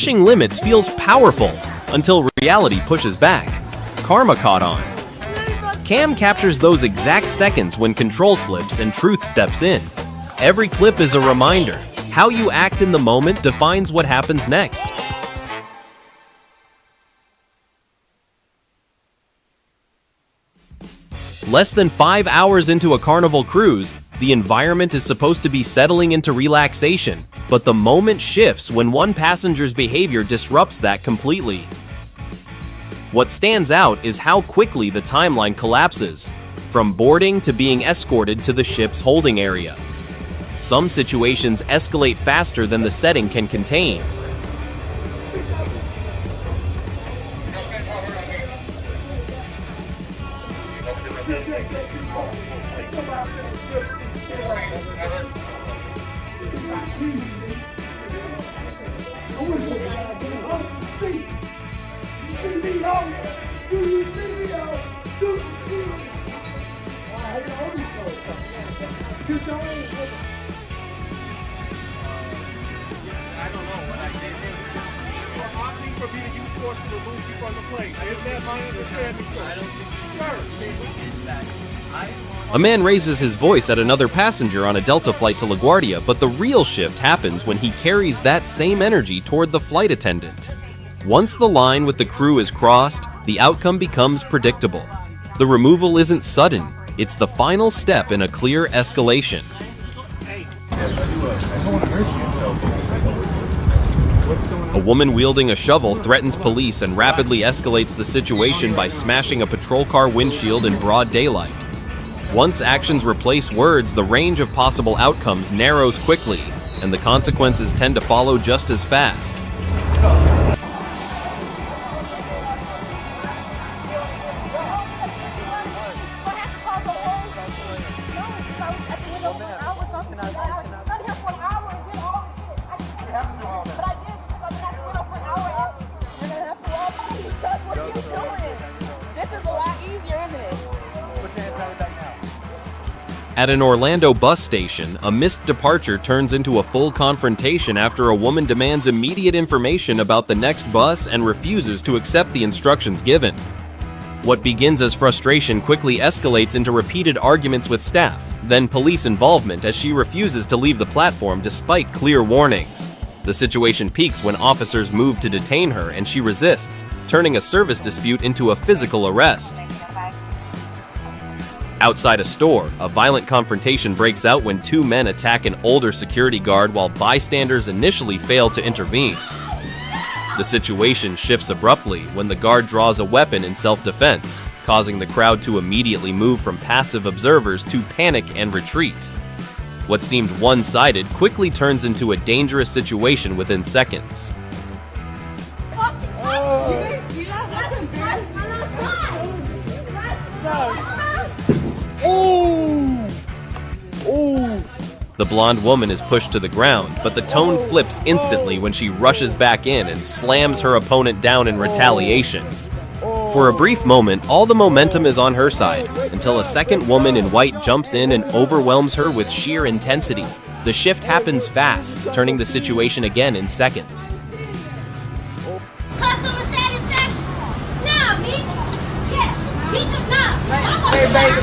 Pushing limits feels powerful until reality pushes back. Karma caught on. Cam captures those exact seconds when control slips and truth steps in. Every clip is a reminder. How you act in the moment defines what happens next. Less than 5 hours into a Carnival cruise, the environment is supposed to be settling into relaxation, but the moment shifts when one passenger's behavior disrupts that completely. What stands out is how quickly the timeline collapses, from boarding to being escorted to the ship's holding area. Some situations escalate faster than the setting can contain. A man raises his voice at another passenger on a Delta flight to LaGuardia, but the real shift happens when he carries that same energy toward the flight attendant. Once the line with the crew is crossed, the outcome becomes predictable. The removal isn't sudden, it's the final step in a clear escalation. A woman wielding a shovel threatens police and rapidly escalates the situation by smashing a patrol car windshield in broad daylight. Once actions replace words, the range of possible outcomes narrows quickly, and the consequences tend to follow just as fast. At an Orlando bus station, a missed departure turns into a full confrontation after a woman demands immediate information about the next bus and refuses to accept the instructions given. What begins as frustration quickly escalates into repeated arguments with staff, then police involvement as she refuses to leave the platform despite clear warnings. The situation peaks when officers move to detain her and she resists, turning a service dispute into a physical arrest. Outside a store, a violent confrontation breaks out when two men attack an older security guard while bystanders initially fail to intervene. The situation shifts abruptly when the guard draws a weapon in self-defense, causing the crowd to immediately move from passive observers to panic and retreat. What seemed one-sided quickly turns into a dangerous situation within seconds. The blonde woman is pushed to the ground, but the tone flips instantly when she rushes back in and slams her opponent down in retaliation. For a brief moment, all the momentum is on her side, until a second woman in white jumps in and overwhelms her with sheer intensity. The shift happens fast, turning the situation again in seconds. Customer satisfaction. Now, bitch. Yes, bitch, now. Hey, baby.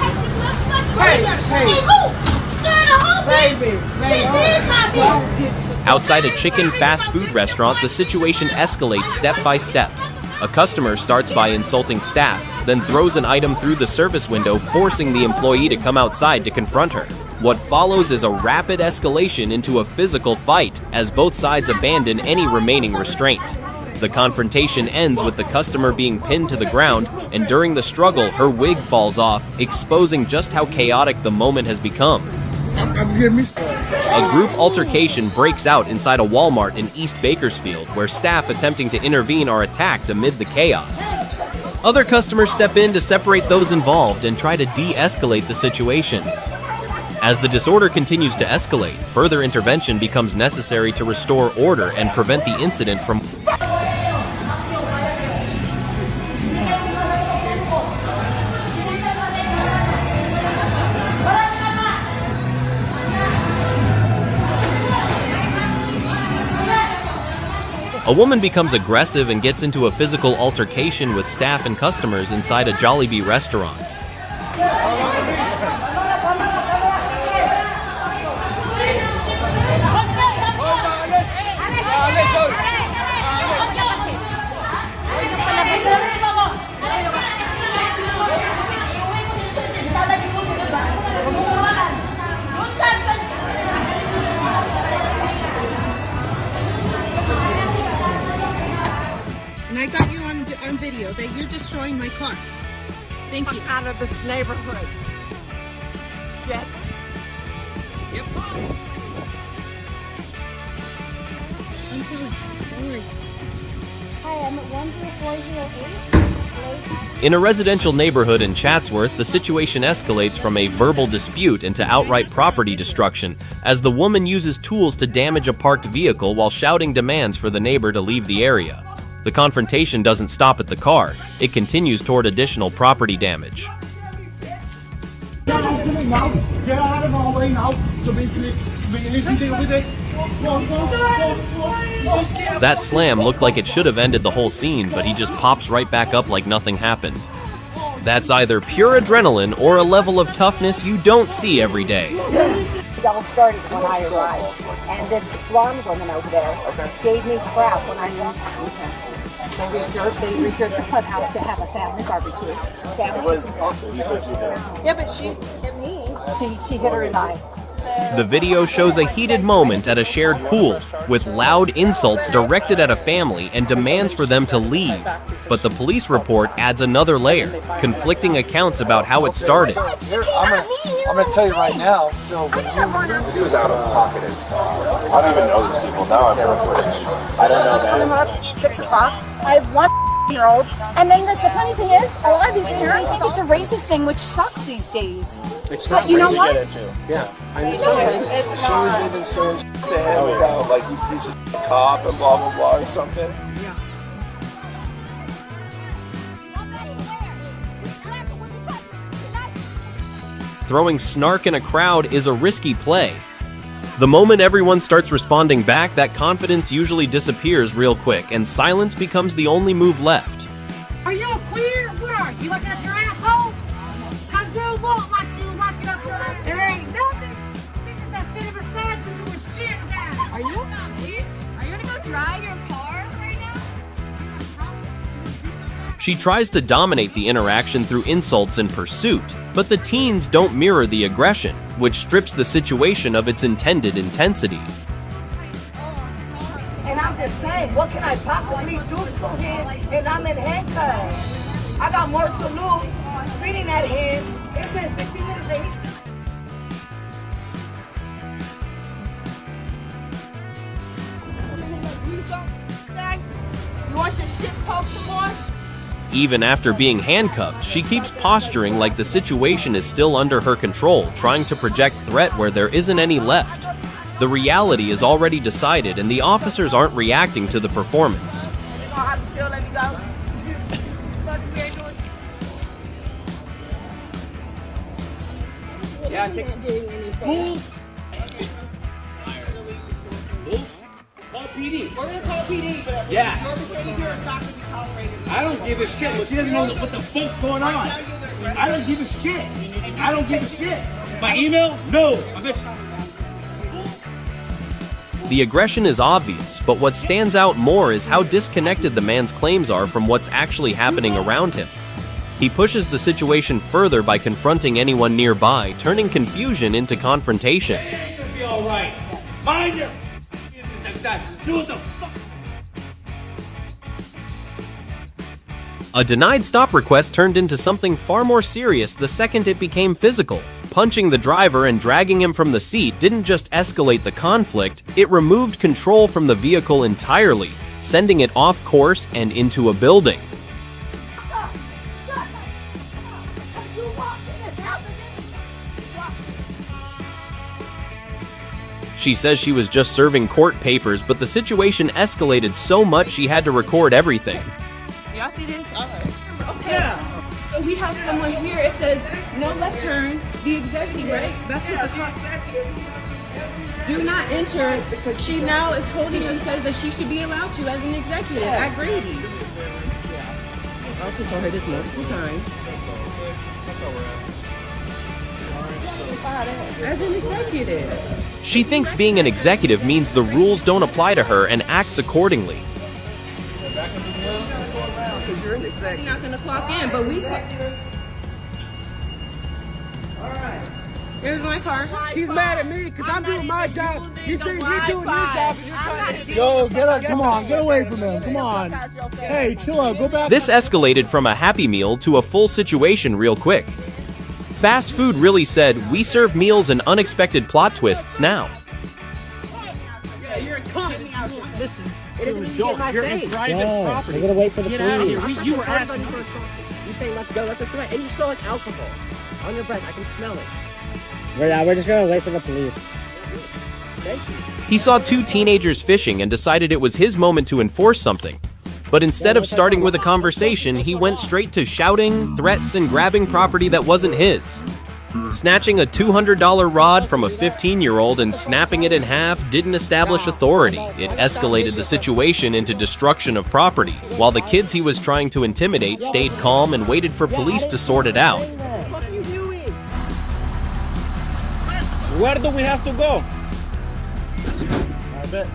Hey, who? Scared of who, bitch? This is my bitch. Outside a chicken fast food restaurant, the situation escalates step by step. A customer starts by insulting staff, then throws an item through the service window, forcing the employee to come outside to confront her. What follows is a rapid escalation into a physical fight, as both sides abandon any remaining restraint. The confrontation ends with the customer being pinned to the ground, and during the struggle, her wig falls off, exposing just how chaotic the moment has become. A group altercation breaks out inside a Walmart in East Bakersfield, where staff attempting to intervene are attacked amid the chaos. Other customers step in to separate those involved and try to de-escalate the situation. As the disorder continues to escalate, further intervention becomes necessary to restore order and prevent the incident from A woman becomes aggressive and gets into a physical altercation with staff and customers inside a Jollibee restaurant. And I got you on video that you're destroying my car. Thank you. Out of this neighborhood. Yes. Yep. I'm coming. Don't worry. Hi, I'm at 10408. In a residential neighborhood in Chatsworth, the situation escalates from a verbal dispute into outright property destruction as the woman uses tools to damage a parked vehicle while shouting demands for the neighbor to leave the area. The confrontation doesn't stop at the car. It continues toward additional property damage. Get out of my way now, so we can deal with it. That slam looked like it should have ended the whole scene, but he just pops right back up like nothing happened. That's either pure adrenaline or a level of toughness you don't see every day. It all started when I arrived, and this blonde woman over there gave me crap when I moved. They reserved the clubhouse to have a family barbecue. Yeah, but she hit me. She hit her in the eye. The video shows a heated moment at a shared pool, with loud insults directed at a family and demands for them to leave. But the police report adds another layer, conflicting accounts about how it started. I'm gonna tell you right now, so when he was out of pocket his car. I don't even know these people. Now I'm never footage. I don't know that. Up 6 o'clock. I have 1-year-old, and then the funny thing is, a lot of these parents think it's a racist thing, which sucks these days. It's not But you know what? Yeah. She was even saying to him about like you piece of cop and blah blah blah or something. Throwing snark in a crowd is a risky play. The moment everyone starts responding back, that confidence usually disappears real quick, and silence becomes the only move left. Are you a queer? What are you? Looking at your asshole? I do look like you looking up your asshole. There ain't nothing. Bitches that sit beside you doing shit now. Are you? Are you gonna go drive your car right now? She tries to dominate the interaction through insults and pursuit, but the teens don't mirror the aggression, which strips the situation of its intended intensity. And I'm just saying, what can I possibly do to him? And I'm in handcuffs. I got more to lose. Spitting at him. It's been 15 minutes and he's... You want your shit poked some more? Even after being handcuffed, she keeps posturing like the situation is still under her control, trying to project threat where there isn't any left. The reality is already decided, and the officers aren't reacting to the performance. You gonna have to still let me go? Yeah, I think. Bulls. Bulls. Call PD. We're gonna call PD, but Yeah. your behavior is not gonna be tolerated. I don't give a shit. She doesn't know what the fuck's going on. I don't give a shit. I don't give a shit. My email? No. The aggression is obvious, but what stands out more is how disconnected the man's claims are from what's actually happening around him. He pushes the situation further by confronting anyone nearby, turning confusion into confrontation. It's gonna be all right. Mind your business next time. Do what the fuck. A denied stop request turned into something far more serious the second it became physical. Punching the driver and dragging him from the seat didn't just escalate the conflict, it removed control from the vehicle entirely, sending it off course and into a building. She says she was just serving court papers, but the situation escalated so much she had to record everything. Y'all see this? Okay. Yeah. So we have someone here. It says no left turn. The executive, right? That's what the cop said. do not enter. She now is holding and says that she should be allowed to as an executive at Grady. I also told her this multiple times. As an executive. She thinks being an executive means the rules don't apply to her and acts accordingly. You're not going to clock in, but we... Here's my car. She's mad at me because I'm doing my job. You say you're doing your job and you're trying to... Yo, get up, come on, get away from him, come on. Hey, chill out, go back. This escalated from a Happy Meal to a full situation real quick. Fast food really said, we serve meals and unexpected plot twists now. Yeah, you're a cunt. Listen, It doesn't mean you get in my you're face. in private property. We're gonna wait for the Get out of here. police. You were asking. You saying let's go, that's a threat. And you smell like alcohol on your breath. I can smell it. We're just gonna wait for the police. Thank you. He saw two teenagers fishing and decided it was his moment to enforce something. But instead of starting with a conversation, he went straight to shouting, threats, and grabbing property that wasn't his. Snatching a $200 rod from a 15-year-old and snapping it in half didn't establish authority. It escalated the situation into destruction of property, while the kids he was trying to intimidate stayed calm and waited for police to sort it out. What are you doing? Where do we have to go? I bet.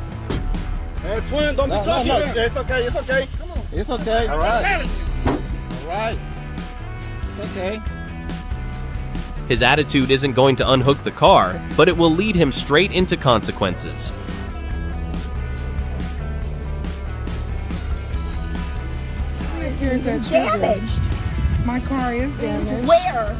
Hey, twin, don't be talking. No, it's okay, it's okay. Come on. It's okay. All right. All right. It's okay. His attitude isn't going to unhook the car, but it will lead him straight into consequences. Damaged. My car is damaged. Where?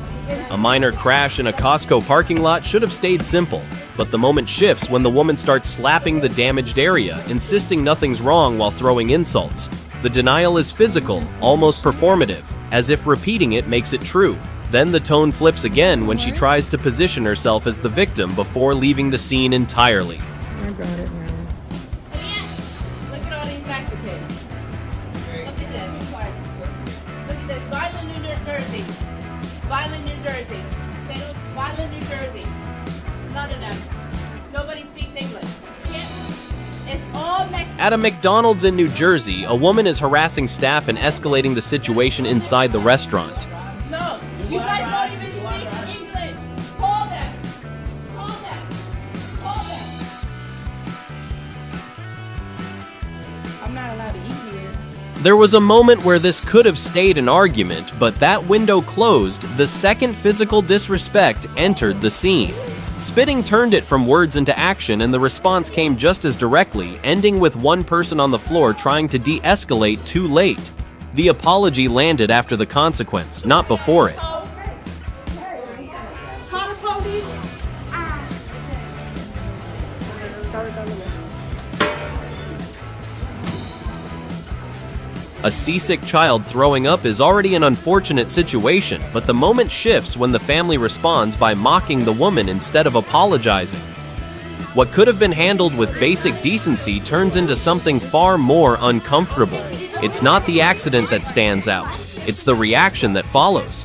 A minor crash in a Costco parking lot should have stayed simple, but the moment shifts when the woman starts slapping the damaged area, insisting nothing's wrong while throwing insults. The denial is physical, almost performative, as if repeating it makes it true. Then the tone flips again when she tries to position herself as the victim before leaving the scene entirely. I got it now. Look at all these Mexicans. Look at this. Look at this. Violent New Jersey. Violent New Jersey. They look Violent New Jersey. None of them. Nobody speaks English. It's all Mexican. At a McDonald's in New Jersey, a woman is harassing staff and escalating the situation inside the restaurant. No, you guys don't even speak English. Call them. Call them. Call them. I'm not allowed to eat here. There was a moment where this could have stayed an argument, but that window closed the second physical disrespect entered the scene. Spitting turned it from words into action, and the response came just as directly, ending with one person on the floor trying to de-escalate too late. The apology landed after the consequence, not before it. A seasick child throwing up is already an unfortunate situation, but the moment shifts when the family responds by mocking the woman instead of apologizing. What could have been handled with basic decency turns into something far more uncomfortable. It's not the accident that stands out, it's the reaction that follows.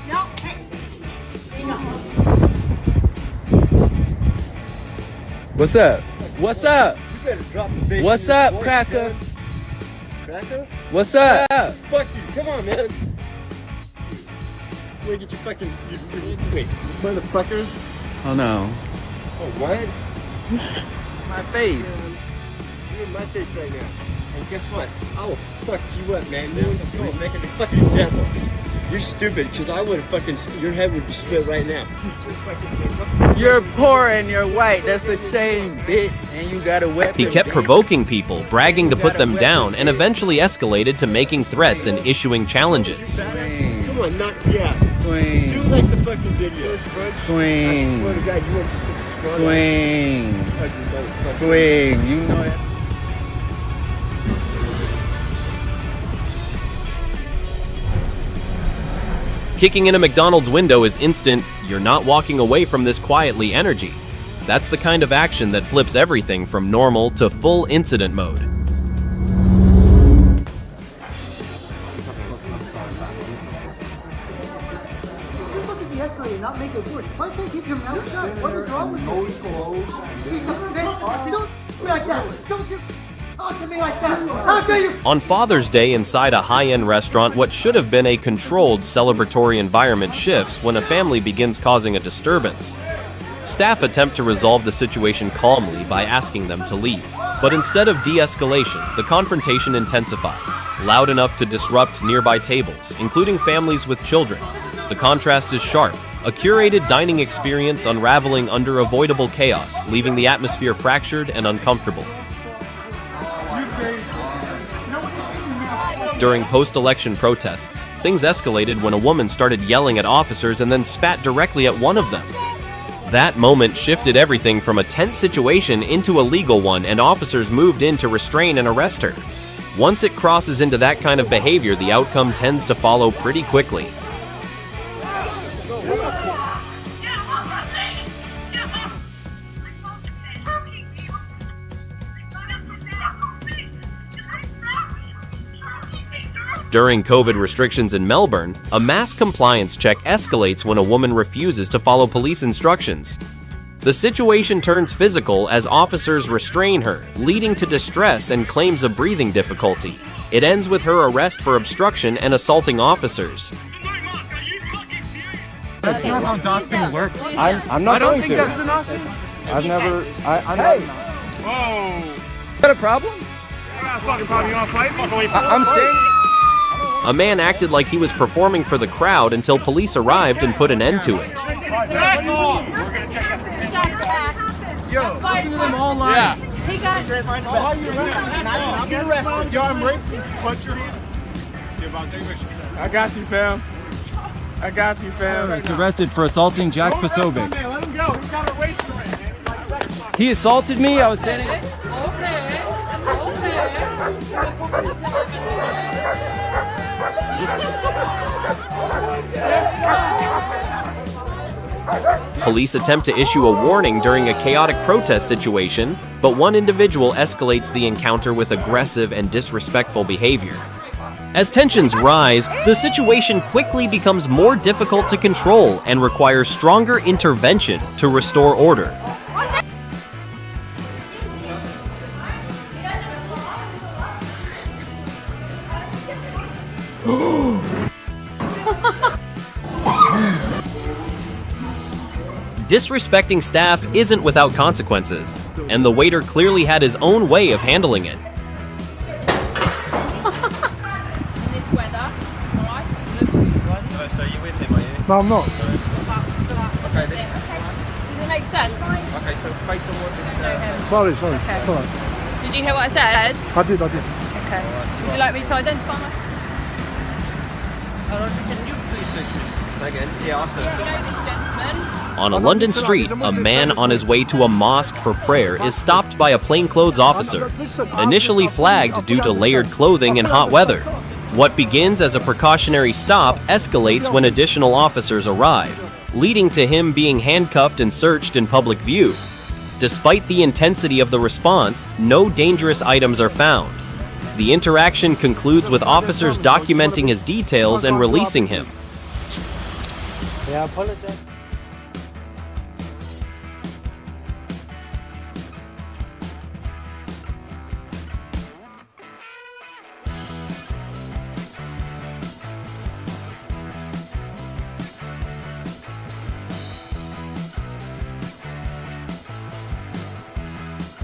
What's up? What's up? What's up, cracker? Cracker? What's up? Fuck you, come on, man. Wait, get your fucking... Wait, motherfucker. Oh no. Oh, what? My face. You're in my face right now. And guess what? I will fuck you up, man. You're making a fucking example. You're stupid, because I would fucking... Your head would be split right now. You're poor and you're white. That's a shame, bitch. And you got a weapon. He kept provoking people, bragging to put them down, and eventually escalated to making threats and issuing challenges. Come on, not... Yeah. Swing. Do like the fucking video. Swing. I swear to God, you went to some scrub. Swing. Ugly motherfucker. Swing. You know it. Kicking in a McDonald's window is instant, you're not walking away from this quietly energy. That's the kind of action that flips everything from normal to full incident mode. de-escalate, not make it worse. Why can't you keep your mouth shut? What is wrong with you? Don't be like that. Don't you talk to me like that. How dare you? On Father's Day inside a high-end restaurant, what should have been a controlled celebratory environment shifts when a family begins causing a disturbance. Staff attempt to resolve the situation calmly by asking them to leave. But instead of de-escalation, the confrontation intensifies, loud enough to disrupt nearby tables, including families with children. The contrast is sharp, a curated dining experience unraveling under avoidable chaos, leaving the atmosphere fractured and uncomfortable. During post-election protests, things escalated when a woman started yelling at officers and then spat directly at one of them. That moment shifted everything from a tense situation into a legal one, and officers moved in to restrain and arrest her. Once it crosses into that kind of behavior, the outcome tends to follow pretty quickly. During COVID restrictions in Melbourne, a mass compliance check escalates when a woman refuses to follow police instructions. The situation turns physical as officers restrain her, leading to distress and claims of breathing difficulty. It ends with her arrest for obstruction and assaulting officers. That's not how doxing works. I'm not going to. I've never. I'm not. Whoa! Is that a problem? I'm saying. A man acted like he was performing for the crowd until police arrived and put an end to it. Yo, listen to them all line. Yeah. He got I'm getting arrested. Yo, I'm racing. Punch your hand. I got you, fam. I got you, fam. He's arrested for assaulting Jack Pasovic. Let him go. He's got a race right. He assaulted me. I was standing. Police attempt to issue a warning during a chaotic protest situation, but one individual escalates the encounter with aggressive and disrespectful behavior. As tensions rise, the situation quickly becomes more difficult to control and requires stronger intervention to restore order. Disrespecting staff isn't without consequences, and the waiter clearly had his own way of handling it. So you're with him, are you? No, I'm not. Okay, Does it make sense? okay, so based on what this... Sorry. Okay. It's all right. Did you hear what I said? I did. Okay. Would you like me to identify myself? Can you please say again? Yeah, I'll say. You know this gentleman? On a London street, a man on his way to a mosque for prayer is stopped by a plainclothes officer, initially flagged due to layered clothing in hot weather. What begins as a precautionary stop escalates when additional officers arrive, leading to him being handcuffed and searched in public view. Despite the intensity of the response, no dangerous items are found. The interaction concludes with officers documenting his details and releasing him. Yeah, I apologize.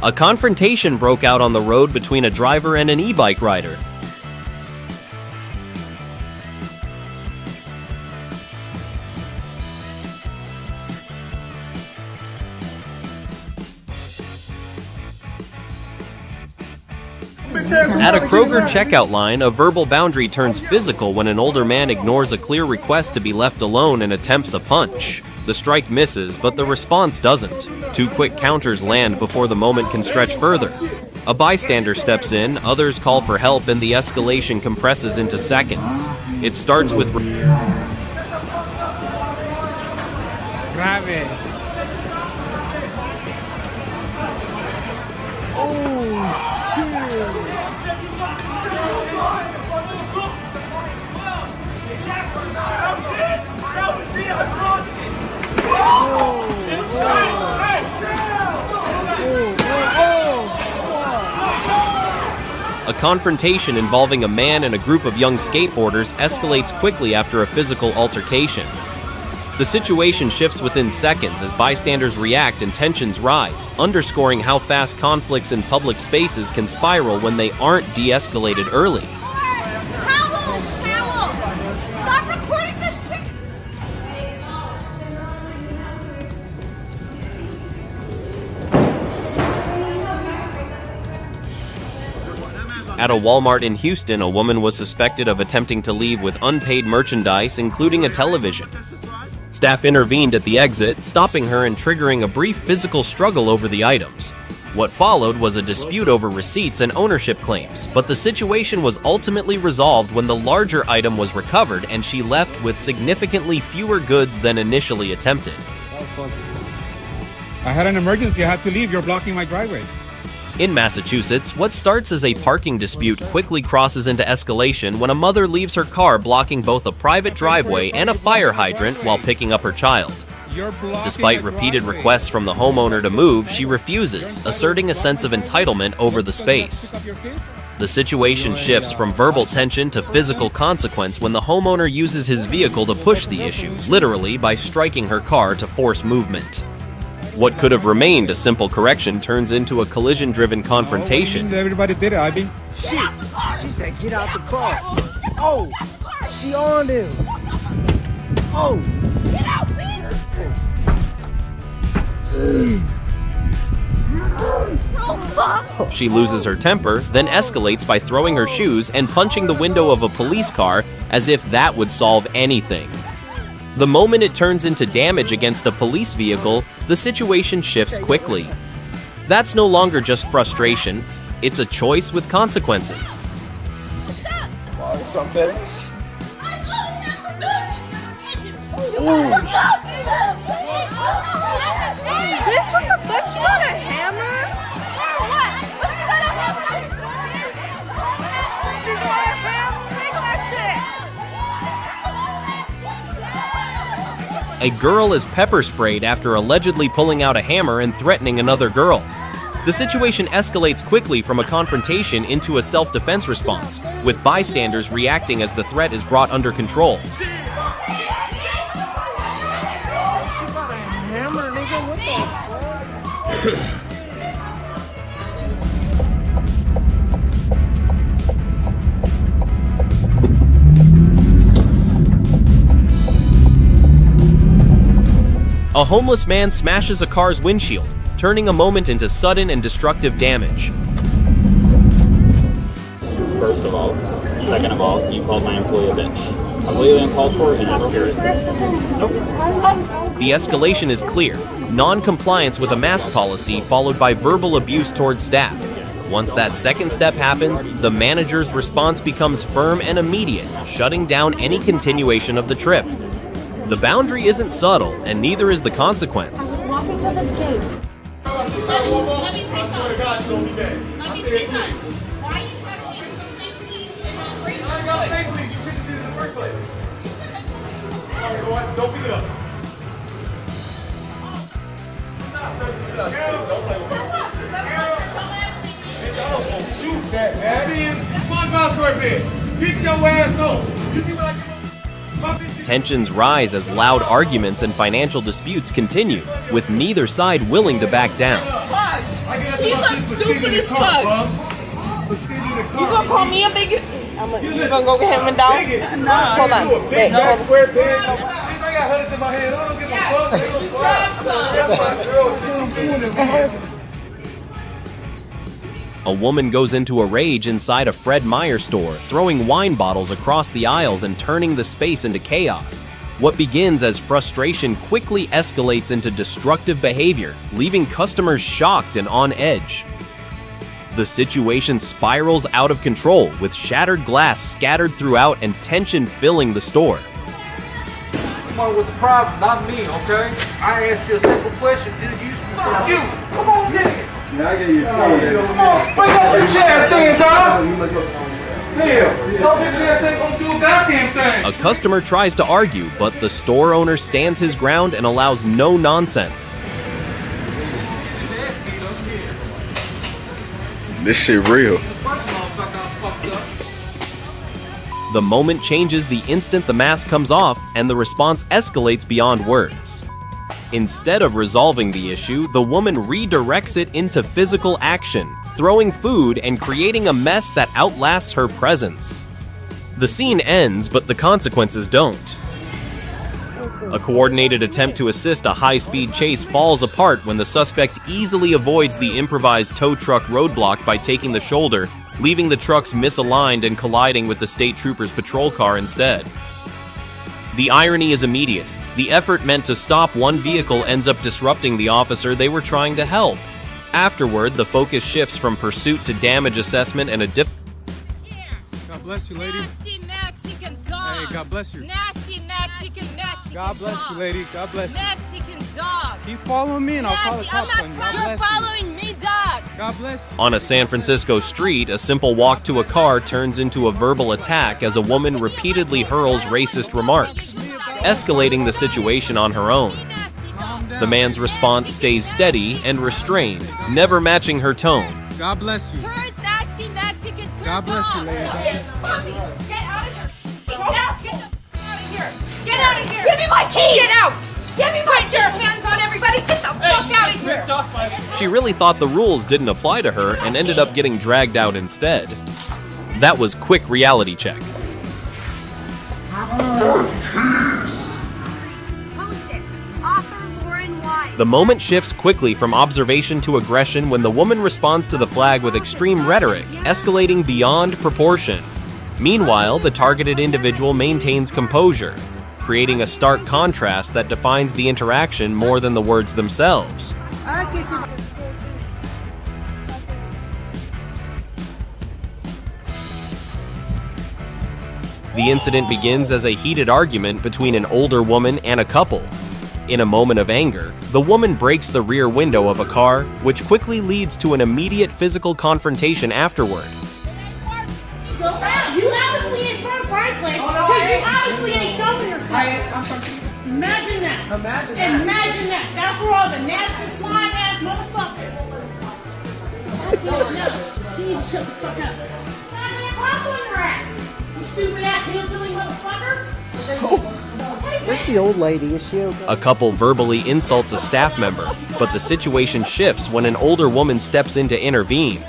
A confrontation broke out on the road between a driver and an e-bike rider. At a Kroger checkout line, a verbal boundary turns physical when an older man ignores a clear request to be left alone and attempts a punch. The strike misses, but the response doesn't. Two quick counters land before the moment can stretch further. A bystander steps in, others call for help, and the escalation compresses into seconds. It starts with... Grab it. Oh, shit! A confrontation involving a man and a group of young skateboarders escalates quickly after a physical altercation. The situation shifts within seconds as bystanders react and tensions rise, underscoring how fast conflicts in public spaces can spiral when they aren't de-escalated early. Stop recording this shit! At a Walmart in Houston, a woman was suspected of attempting to leave with unpaid merchandise, including a television. Staff intervened at the exit, stopping her and triggering a brief physical struggle over the items. What followed was a dispute over receipts and ownership claims, but the situation was ultimately resolved when the larger item was recovered and she left with significantly fewer goods than initially attempted. I had an emergency. I had to leave. You're blocking my driveway. In Massachusetts, what starts as a parking dispute quickly crosses into escalation when a mother leaves her car blocking both a private driveway and a fire hydrant while picking up her child. Despite repeated requests from the homeowner to move, she refuses, asserting a sense of entitlement over the space. The situation shifts from verbal tension to physical consequence when the homeowner uses his vehicle to push the issue, literally by striking her car to force movement. What could have remained a simple correction turns into a collision-driven confrontation. Everybody did it, Ivy. Shit! She said, get out the car. Oh! She on him. Oh! Get out, bitch! She loses her temper, then escalates by throwing her shoes and punching the window of a police car as if that would solve anything. The moment it turns into damage against a police vehicle, the situation shifts quickly. That's no longer just frustration, it's a choice with consequences. Something. Bitch, what the fuck? She got a hammer? What? What you got a hammer? You got a hammer? Take that A girl is pepper sprayed after allegedly pulling out a hammer and threatening another girl. The situation escalates quickly from a confrontation into a self-defense response, with bystanders reacting as the threat is brought under control. Hammer, nigga, what the fuck? A homeless man smashes a car's windshield, turning a moment into sudden and destructive damage. First of all. Second of all, you called my employee a bitch. Completely uncalled for and inappropriate. The escalation is clear. Non-compliance with a mask policy followed by verbal abuse towards staff. Once that second step happens, the manager's response becomes firm and immediate, shutting down any continuation of the trip. The boundary isn't subtle, and neither is the consequence. Walking to the gate. Let me say something. Why are you trying to get some safety and not bring it up? You shouldn't do it in the first place. Don't pick it up. Shoot that, man. Come on, mouse right there. Get your ass home. You see what I can. Tensions rise as loud arguments and financial disputes continue, with neither side willing to back down. He looks stupid as fuck. You gonna call me a bigot? You gonna go get him and dog? Hold on. Wait, no, hold on. I got hundreds in my hand. I don't give a fuck. A woman goes into a rage inside a Fred Meyer store, throwing wine bottles across the aisles and turning the space into chaos. What begins as frustration quickly escalates into destructive behavior, leaving customers shocked and on edge. The situation spirals out of control, with shattered glass scattered throughout and tension filling the store. Come on with the problem, not me, okay? I asked you a simple question, dude. You fuck you. Come on, nigga. Now I get you come on, bring up your chest then, dog. Hell, your bitch ass ain't gonna do a goddamn thing. A customer tries to argue, but the store owner stands his ground and allows no nonsense. This shit real. The moment changes the instant the mask comes off, and the response escalates beyond words. Instead of resolving the issue, the woman redirects it into physical action, throwing food and creating a mess that outlasts her presence. The scene ends, but the consequences don't. A coordinated attempt to assist a high-speed chase falls apart when the suspect easily avoids the improvised tow truck roadblock by taking the shoulder, leaving the trucks misaligned and colliding with the state trooper's patrol car instead. The irony is immediate. The effort meant to stop one vehicle ends up disrupting the officer they were trying to help. Afterward, the focus shifts from pursuit to damage assessment and a God bless you, lady. Nasty Mexican dog. Hey, God bless you. Nasty Mexican God bless dog. you, lady. God bless you. Mexican dog. Keep following me and I'll call the Nasty. I'm cops on you. God not. You're bless you. following me, dog. God bless you. On a San Francisco street, a simple walk to a car turns into a verbal attack as a woman repeatedly hurls racist remarks, escalating the situation on her own. The man's response stays steady and restrained, never matching her tone. God bless you. Turd, nasty Mexican turd God bless you, dog. lady. Get out of here. Get out of here. Get out of here. Give me my keys. Get out. Give me my keys. Put your hands on everybody. Get the fuck out of here. She really thought the rules didn't apply to her and ended up getting dragged out instead. That was Quick Reality Check. The moment shifts quickly from observation to aggression when the woman responds to the flag with extreme rhetoric, escalating beyond proportion. Meanwhile, the targeted individual maintains composure, creating a stark contrast that defines the interaction more than the words themselves. The incident begins as a heated argument between an older woman and a couple. In a moment of anger, the woman breaks the rear window of a car, which quickly leads to an immediate physical confrontation afterward. You obviously ain't from Franklin because you obviously ain't showing yourself. Imagine that. Imagine that. That's where all the nasty slime ass motherfuckers. No, she needs to shut the fuck up. Goddamn cross on your ass. You stupid ass hillbilly motherfucker. Where's the old lady? Is she okay? A couple verbally insults a staff member, but the situation shifts when an older woman steps in to intervene.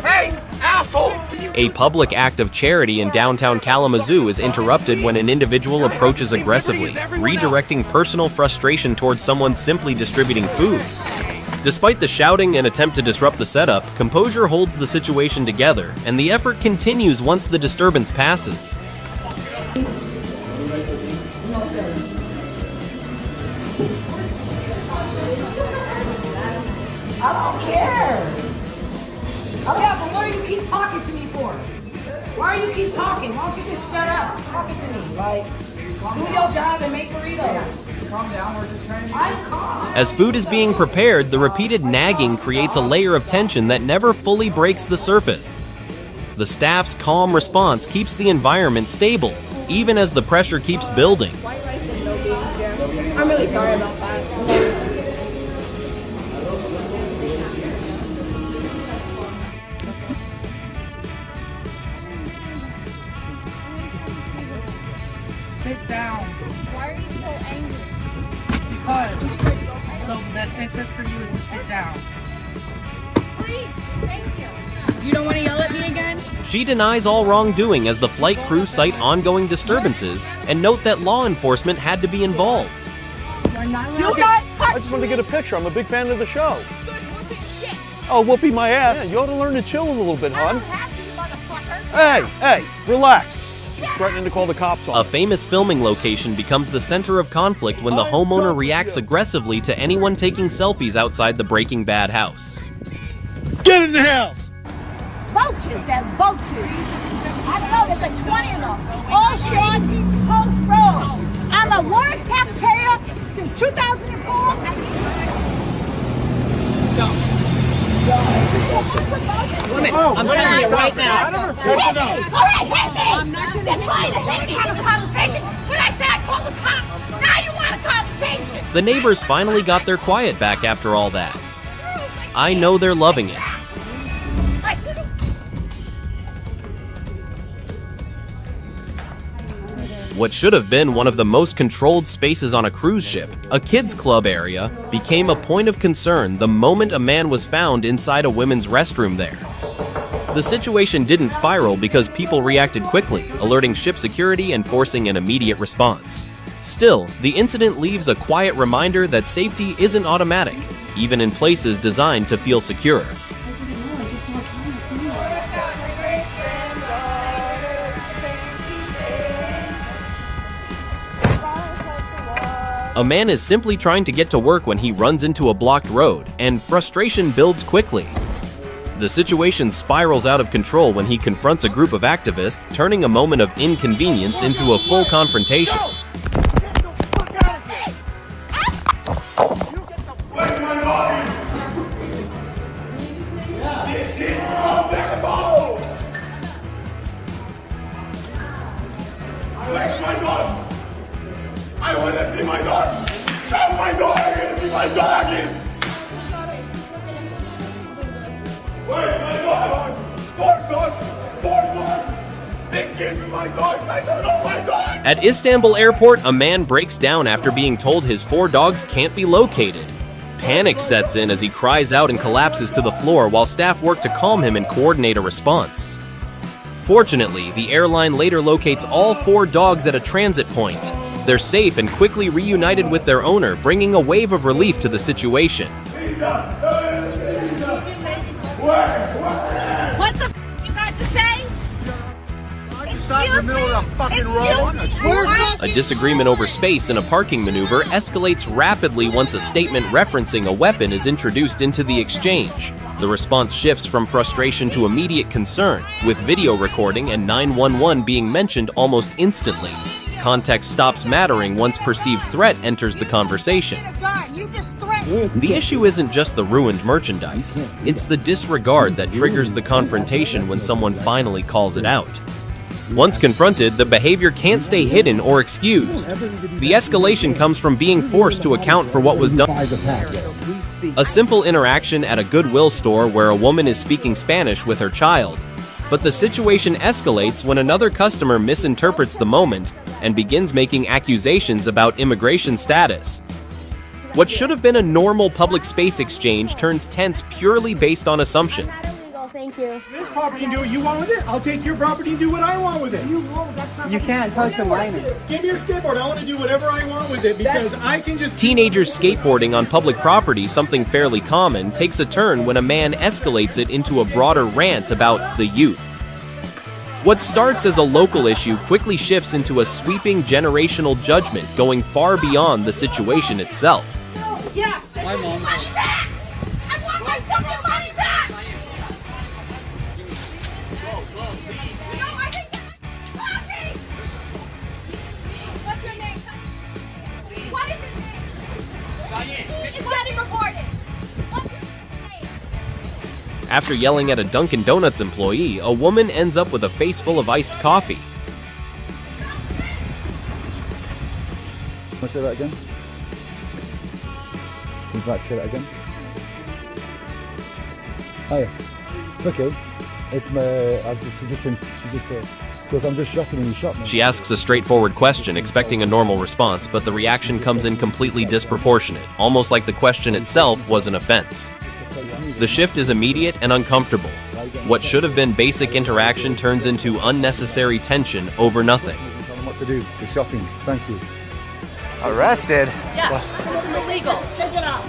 Hey, asshole! A public act of charity in downtown Kalamazoo is interrupted when an individual approaches aggressively, redirecting personal frustration towards someone simply distributing food. Despite the shouting and attempt to disrupt the setup, composure holds the situation together, and the effort continues once the disturbance passes. I don't care. Oh yeah, but what do you keep talking to me for? Why do you keep talking? Why don't you just shut up talking to me? Like, do your job and make burritos. Calm down, we're just trying to... I'm calm. As food is being prepared, the repeated nagging creates a layer of tension that never fully breaks the surface. The staff's calm response keeps the environment stable, even as the pressure keeps building. White rice and no beans, yeah. I'm really sorry about that. Sit down. Why are you so angry? Because. So the best interest for you is to sit down. Please, thank you. You don't want to yell at me again? She denies all wrongdoing as the flight crew cite ongoing disturbances and note that law enforcement had to be involved. Do not touch I just wanted to get a picture. I'm a big fan of the show. Oh, whoopee my ass. Yeah, you ought to learn to chill a little bit, hon. Hey, relax. She's threatening to call the cops on A famous filming location becomes the center of conflict when the homeowner reacts aggressively to anyone taking selfies outside the Breaking Bad house. Get in the house! Vultures, they're vultures. I don't know, there's like 20 of them. All shade, post road. I'm a warrant taxpayer since 2004. I'm telling you right now. Hit me! All right, hit me! I'm not going to hit me. Have a conversation. When I said I called the cops, now you want a conversation. The neighbors finally got their quiet back after all that. I know they're loving it. What should have been one of the most controlled spaces on a cruise ship, a kids' club area, became a point of concern the moment a man was found inside a women's restroom there. The situation didn't spiral because people reacted quickly, alerting ship security and forcing an immediate response. Still, the incident leaves a quiet reminder that safety isn't automatic, even in places designed to feel secure. A man is simply trying to get to work when he runs into a blocked road, and frustration builds quickly. The situation spirals out of control when he confronts a group of activists, turning a moment of inconvenience into a full confrontation. I want to see my dog! Show my dog! I want to see my dog! Where's my dog? Four dogs! They gave me my dogs! I don't know my dog! At Istanbul Airport, a man breaks down after being told his 4 dogs can't be located. Panic sets in as he cries out and collapses to the floor while staff work to calm him and coordinate a response. Fortunately, the airline later locates all 4 dogs at a transit point. They're safe and quickly reunited with their owner, bringing a wave of relief to the situation. What the f you got to say? Stop in the middle of the fucking road. A disagreement over space in a parking maneuver escalates rapidly once a statement referencing a weapon is introduced into the exchange. The response shifts from frustration to immediate concern, with video recording and 911 being mentioned almost instantly. Context stops mattering once perceived threat enters the conversation. The issue isn't just the ruined merchandise, it's the disregard that triggers the confrontation when someone finally calls it out. Once confronted, the behavior can't stay hidden or excused. The escalation comes from being forced to account for what was done. A simple interaction at a Goodwill store where a woman is speaking Spanish with her child. But the situation escalates when another customer misinterprets the moment and begins making accusations about immigration status. What should have been a normal public space exchange turns tense purely based on assumption. Thank you. This property and do what you want with it. I'll take your property and do what I want with it. You can't touch a minor. Give me your skateboard. I want to do whatever I want with it because I can just... Teenagers skateboarding on public property, something fairly common, takes a turn when a man escalates it into a broader rant about the youth. What starts as a local issue quickly shifts into a sweeping generational judgment going far beyond the situation itself. Yes, this is money back! I want my fucking money back! No, I didn't get my property! What's your name? What is his name? It's getting reported. What's your name? After yelling at a Dunkin' Donuts employee, a woman ends up with a face full of iced coffee. Can I say that again? Would you like to say that again? Oh yeah. It's okay. It's she's just because I'm just shopping in the shop now. She asks a straightforward question, expecting a normal response, but the reaction comes in completely disproportionate, almost like the question itself was an offense. The shift is immediate and uncomfortable. What should have been basic interaction turns into unnecessary tension over nothing. Tell them what to do. The shopping. Thank you. Arrested? Yeah, this is illegal. Take it out.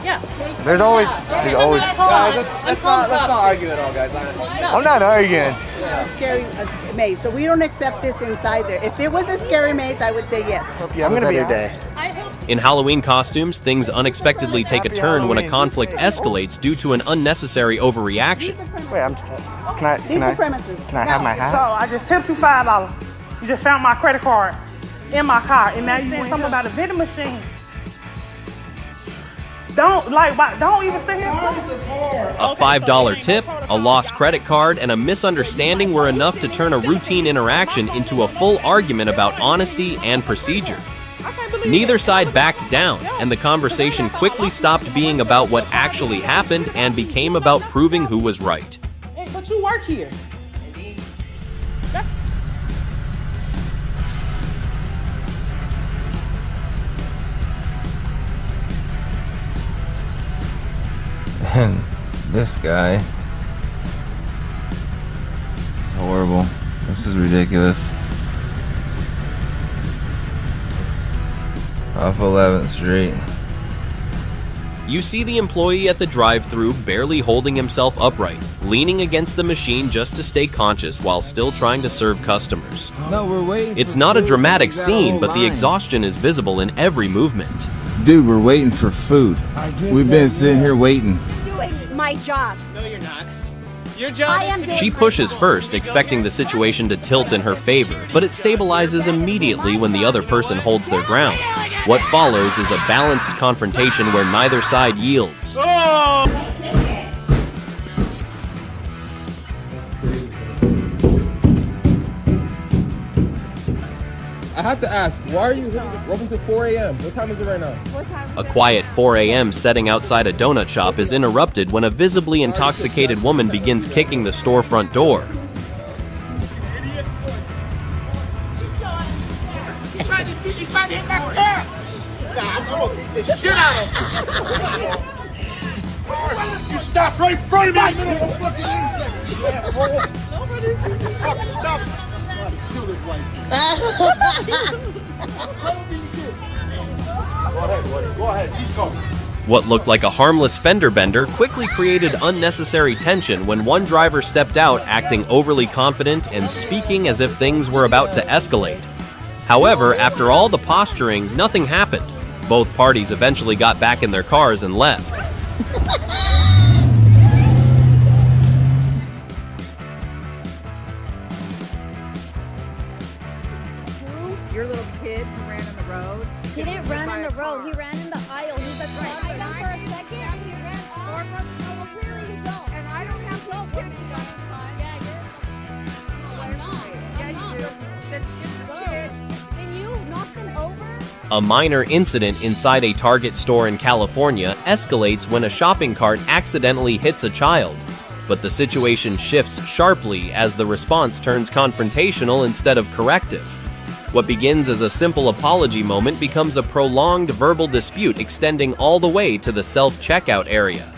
Yeah. There's always... Guys, let's not argue at all, guys. I'm not arguing. Scary maze. So we don't accept this inside there. If it was a scary maze, I would say yes. Hope you have a better day. In Halloween costumes, things unexpectedly take a turn when a conflict escalates due to an unnecessary overreaction. Wait, can I premises. Can I have my hat? So I just tipped you $5. You just found my credit card in my car, and now you saying something about a vending machine. Don't even sit here. A $5 tip, a lost credit card, and a misunderstanding were enough to turn a routine interaction into a full argument about honesty and procedure. Neither side backed down, and the conversation quickly stopped being about what actually happened and became about proving who was right. Hey, but you work here. That's And this guy is horrible. This is ridiculous. Off 11th Street. You see the employee at the drive-thru barely holding himself upright, leaning against the machine just to stay conscious while still trying to serve customers. No, we're waiting. It's not a dramatic scene, but the exhaustion is visible in every movement. Dude, we're waiting for food. We've been sitting here waiting. Doing my job. No, you're not. Your job is She pushes first, expecting the situation to tilt in her favor, but it stabilizes immediately when the other person holds their ground. What follows is a balanced confrontation where neither side yields. I have to ask, why are you open till 4 a.m.? What time is it right now? A quiet 4 a.m. setting outside a donut shop is interrupted when a visibly intoxicated woman begins kicking the storefront door. You tried to hit my car. Nah, I'm gonna beat the shit out of you. You stopped right in front of me. Stop. Go ahead, he's coming. What looked like a harmless fender bender quickly created unnecessary tension when one driver stepped out acting overly confident and speaking as if things were about to escalate. However, after all the posturing, nothing happened. Both parties eventually got back in their cars and left. Your little kid who ran on the road. He didn't run in the road. He ran in the aisle. He was right. I know for a second. He ran off. Well, clearly you don't. And I don't have to get you on time. Yeah, you're. No, I'm not. Yeah, you do. Then get the kid. Can you knock him over? A minor incident inside a Target store in California escalates when a shopping cart accidentally hits a child. But the situation shifts sharply as the response turns confrontational instead of corrective. What begins as a simple apology moment becomes a prolonged verbal dispute extending all the way to the self-checkout area.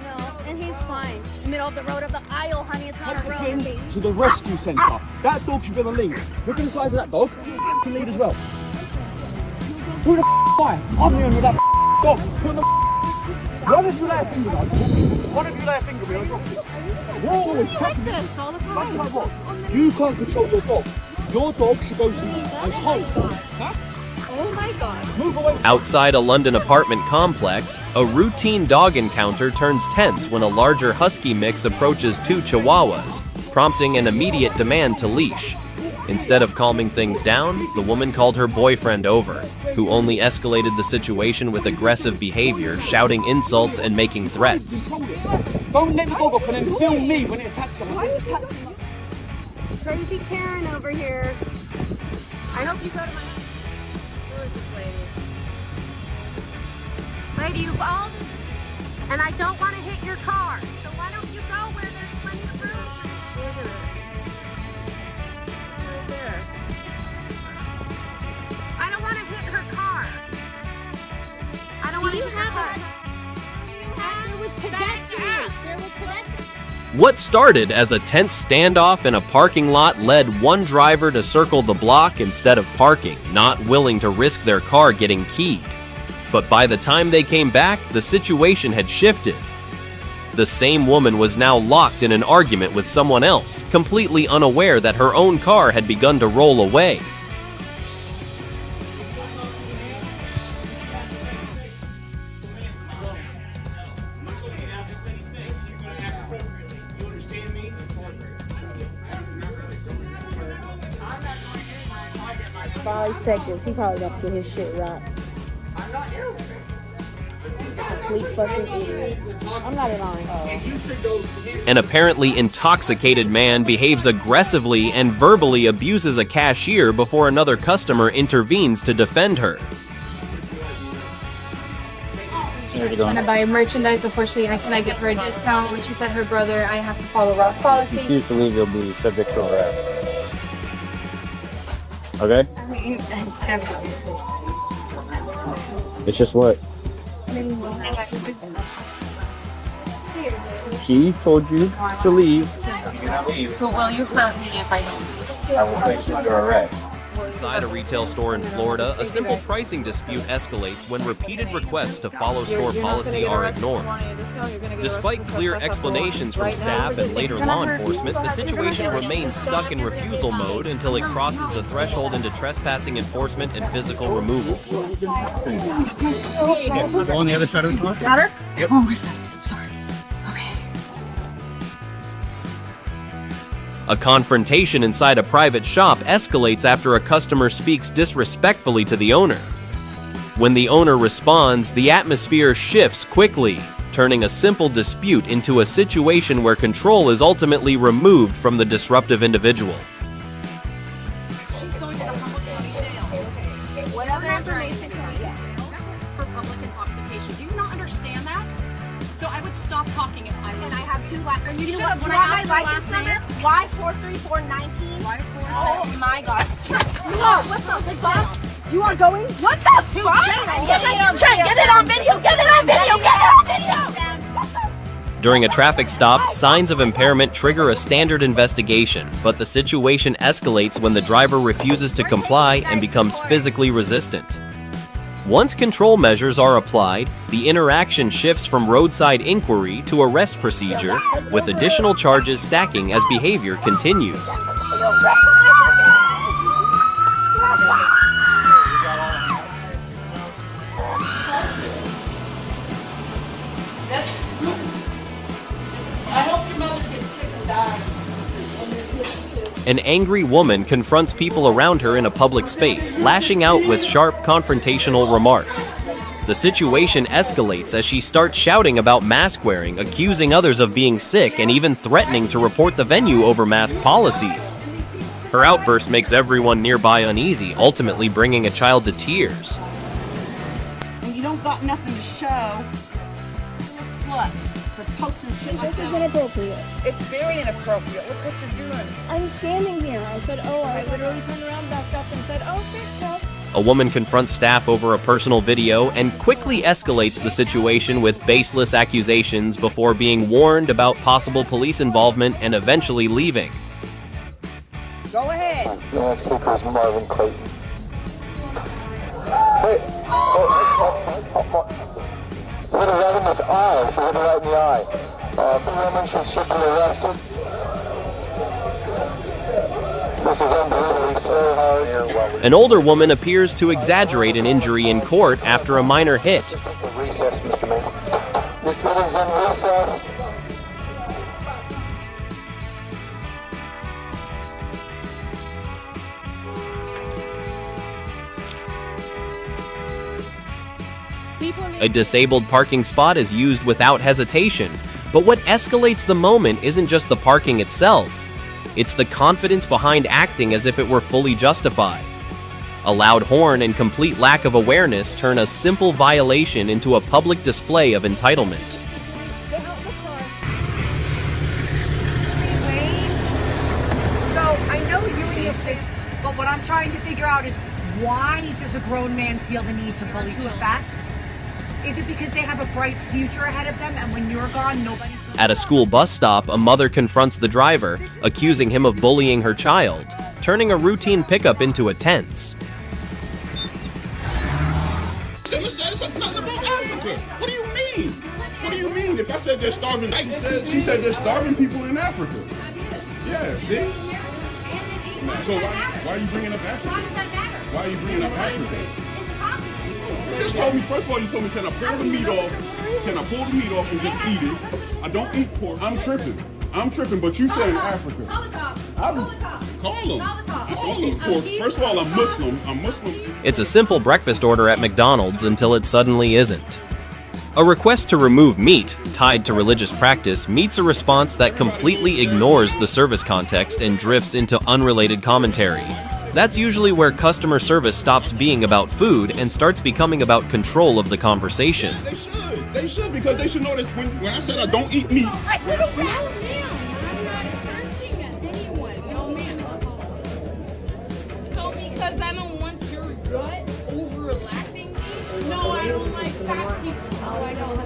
No, and he's fine. In the middle of the road of the aisle, honey. It's not a road. to the rescue centre. That dog should be on the lead. Look at the size of that dog. You can lead as well. Who the am I? I'm the owner of that dog. Who the Why did you lay a finger on me? Why did you lay a finger on me? I'll drop you. You're always like this all the time. Like what? You can't control your dog. Your dog should go to a hole. Huh? Oh my God. Move away. Outside a London apartment complex, a routine dog encounter turns tense when a larger husky mix approaches two chihuahuas, prompting an immediate demand to leash. Instead of calming things down, the woman called her boyfriend over, who only escalated the situation with aggressive behavior, shouting insults and making threats. Don't let the dog off and then film me when it attacks someone. Why are you touching me? Crazy Karen over here. I hope you go to my... Who is this lady? Lady, you've all... And I don't want to hit your car. So why don't you go where there's plenty of room? Look at it. Right there. I don't want to hit her car. I don't want to hit her car. There was pedestrians. There was pedestrians. What started as a tense standoff in a parking lot led one driver to circle the block instead of parking, not willing to risk their car getting keyed. But by the time they came back, the situation had shifted. The same woman was now locked in an argument with someone else, completely unaware that her own car had begun to roll away. Seconds. He probably got to get his shit right. Complete fucking idiot. I'm not lying. An apparently intoxicated man behaves aggressively and verbally abuses a cashier before another customer intervenes to defend her. want to buy merchandise. Unfortunately, can I give her a discount? When she said her brother, I have to follow Ross policy. If you choose to leave, you'll be subject to arrest. Okay? I mean, It's just what? She told you to leave. You're not leave. So will you hurt me if I don't? I will place you under arrest. Inside a retail store in Florida, a simple pricing dispute escalates when repeated requests to follow store policy are ignored. Despite clear explanations from staff and later law enforcement, the situation remains stuck in refusal mode until it crosses the threshold into trespassing enforcement and physical removal. Go on the other side of the car. Got her? Yep. Oh, resist. I'm sorry. A confrontation inside a private shop escalates after a customer speaks disrespectfully to the owner. When the owner responds, the atmosphere shifts quickly, turning a simple dispute into a situation where control is ultimately removed from the disruptive individual. What other information can we get? For public intoxication. Do you not understand that? So I would stop talking if I was. And I have 2 last. And you should have. When I asked my license number, Y43419. Oh my God. No, what the fuck? You are going? What the fuck? Get it on video. Get it on video. Get it on video. During a traffic stop, signs of impairment trigger a standard investigation, but the situation escalates when the driver refuses to comply and becomes physically resistant. Once control measures are applied, the interaction shifts from roadside inquiry to arrest procedure, with additional charges stacking as behavior continues. I hope your mother gets sick and dies. An angry woman confronts people around her in a public space, lashing out with sharp confrontational remarks. The situation escalates as she starts shouting about mask wearing, accusing others of being sick, and even threatening to report the venue over mask policies. Her outburst makes everyone nearby uneasy, ultimately bringing a child to tears. And you don't got nothing to show. Slut. For posting shit like This that. is inappropriate. It's very inappropriate. Look what you're doing. I'm standing here. I said, oh, I literally turned around, backed up, and said, oh, fix up. A woman confronts staff over a personal video and quickly escalates the situation with baseless accusations before being warned about possible police involvement and eventually leaving. Go ahead. The next speaker is Marvin Clayton. Hey! Hit her right in the eye. She hit her right in the eye. The woman should be arrested. This is unbelievable. It's so hard. An older woman appears to exaggerate an injury in court after a minor hit. Recess, Mr. Mayor. This meeting's in recess. A disabled parking spot is used without hesitation, but what escalates the moment isn't just the parking itself. It's the confidence behind acting as if it were fully justified. A loud horn and complete lack of awareness turn a simple violation into a public display of entitlement. So I know you and your sis, but what I'm trying to figure out is why does a grown man feel the need to bully too fast? Is it because they have a bright future ahead of them and when you're gone, nobody's... At a school bus stop, a mother confronts the driver, accusing him of bullying her child, turning a routine pickup into a tense. What do you mean? What do you mean? If I said they're starving, she said they're starving people in Africa. Yeah, see? So why are you bringing up Africa? Why are you bringing up Africa? You just told me, first of all, you told me, can I pull the meat off? Can I pull the meat off and just eat it? I don't eat pork. I'm tripping, but you said in Africa. Call them. I call them pork. First of all, I'm Muslim. It's a simple breakfast order at McDonald's until it suddenly isn't. A request to remove meat, tied to religious practice, meets a response that completely ignores the service context and drifts into unrelated commentary. That's usually where customer service stops being about food and starts becoming about control of the conversation. They should. They should, because they should know that when I said I don't eat meat. So because I don't want your gut overlapping me? No, I don't like fat people. Oh, I don't.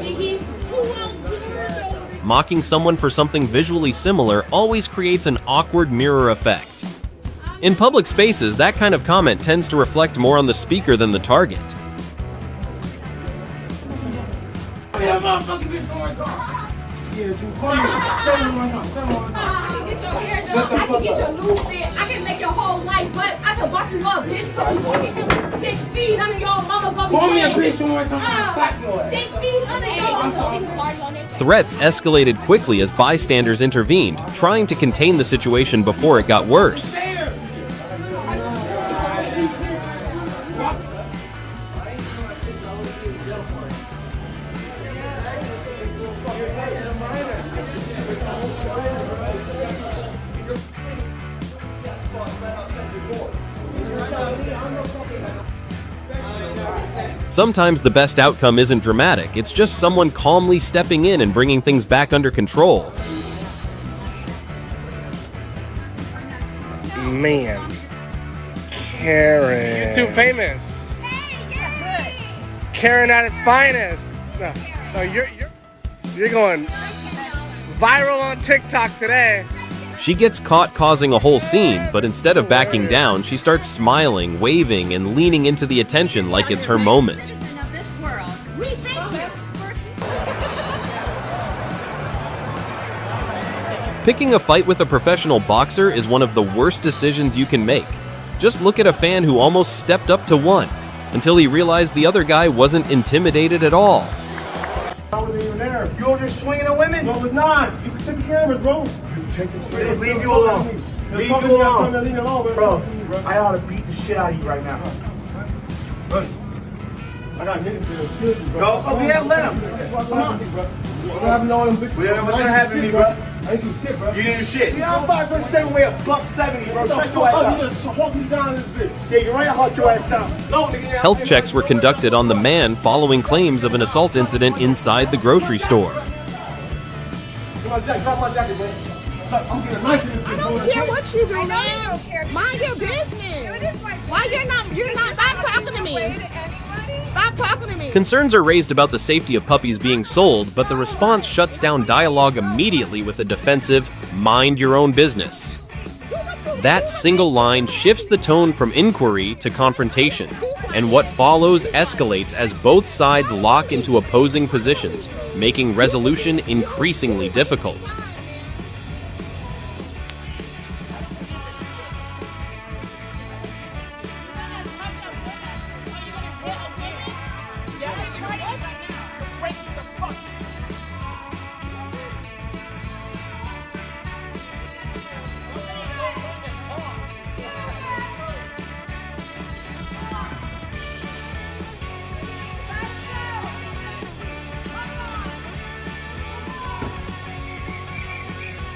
He's too well cured. Mocking someone for something visually similar always creates an awkward mirror effect. In public spaces, that kind of comment tends to reflect more on the speaker than the target. I can get your loose fit. I can make your whole life, but I can bust you up, bitch. 6 feet under your mama gonna be Call me a bitch one more time. Slap your ass. 6 feet under your Threats escalated quickly as bystanders intervened, trying to contain the situation before it got worse. Sometimes the best outcome isn't dramatic, it's just someone calmly stepping in and bringing things back under control. Man. Karen. You're too famous. Karen at its finest. No, you're going viral on TikTok today. She gets caught causing a whole scene, but instead of backing down, she starts smiling, waving, and leaning into the attention like it's her moment. Picking a fight with a professional boxer is one of the worst decisions you can make. Just look at a fan who almost stepped up to one, until he realized the other guy wasn't intimidated at all. I wasn't even there. You were just swinging at women? No, it was not. You can take the cameras, bro. Leave you alone. Leave you alone. Bro, I ought to beat the shit out of you right now. I got niggas here. Go. Oh, yeah, let him. Come on. We don't have any, bro. I ain't do shit, bro. You didn't do shit. Yeah, I'm 5'7", weigh $170, bro. Check your ass out. You just walk me down this bitch. Yeah, you're right. I haunt your ass down. No, nigga. Health checks were conducted on the man following claims of an assault incident inside the grocery store. Come on, Jack. Drop my jacket, bro. I'm getting a knife in this bitch. I don't care what you do, man. Mind your business. Why you're not stop talking to me. Stop talking to me. Concerns are raised about the safety of puppies being sold, but the response shuts down dialogue immediately with a defensive, mind your own business. That single line shifts the tone from inquiry to confrontation, and what follows escalates as both sides lock into opposing positions, making resolution increasingly difficult.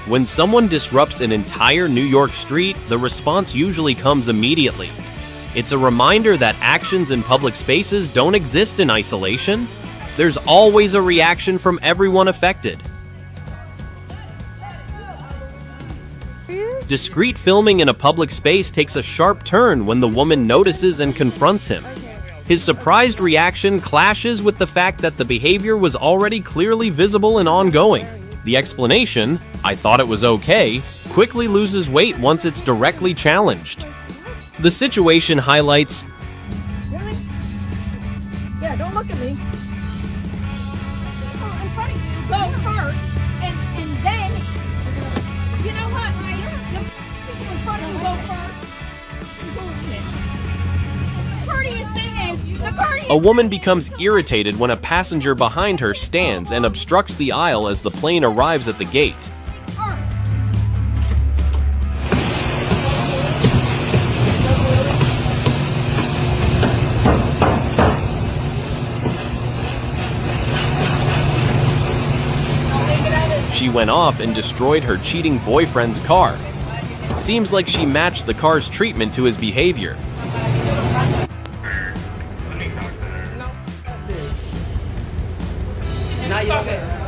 When someone disrupts an entire New York street, the response usually comes immediately. It's a reminder that actions in public spaces don't exist in isolation. There's always a reaction from everyone affected. Discreet filming in a public space takes a sharp turn when the woman notices and confronts him. His surprised reaction clashes with the fact that the behavior was already clearly visible and ongoing. The explanation, "I thought it was okay," quickly loses weight once it's directly challenged. The situation highlights Really? Yeah, don't look at me. People in front of you go first, and then, you know what, the people in front of you go first. Bullshit. The courteous thing is, a woman becomes irritated when a passenger behind her stands and obstructs the aisle as the plane arrives at the gate. She went off and destroyed her cheating boyfriend's car. Seems like she matched the car's treatment to his behavior. No,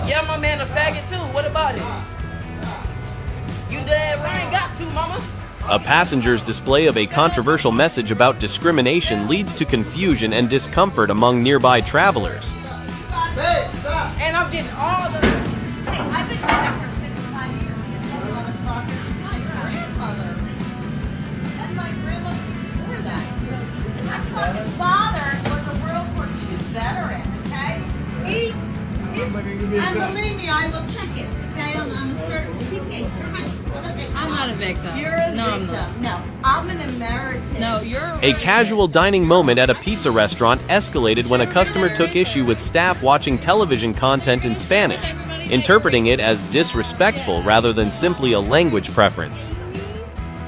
Yeah, my man a faggot too. What about it? You dead right, got to, mama. A passenger's display of a controversial message about discrimination leads to confusion and discomfort among nearby travelers. Hey, stop. And I'm getting all the... Hey, I've been doing that for 55 years. This motherfucker. My grandmother. And my grandmother before that. So my fucking father was a World War II veteran, okay? And believe me, I will check it, okay? I'm a CPA certified. I'm not a victim. You're a No, I'm victim. not. No, I'm an American. No, you're A casual dining moment at a pizza restaurant escalated when a customer took issue with staff watching television content in Spanish, interpreting it as disrespectful rather than simply a language preference.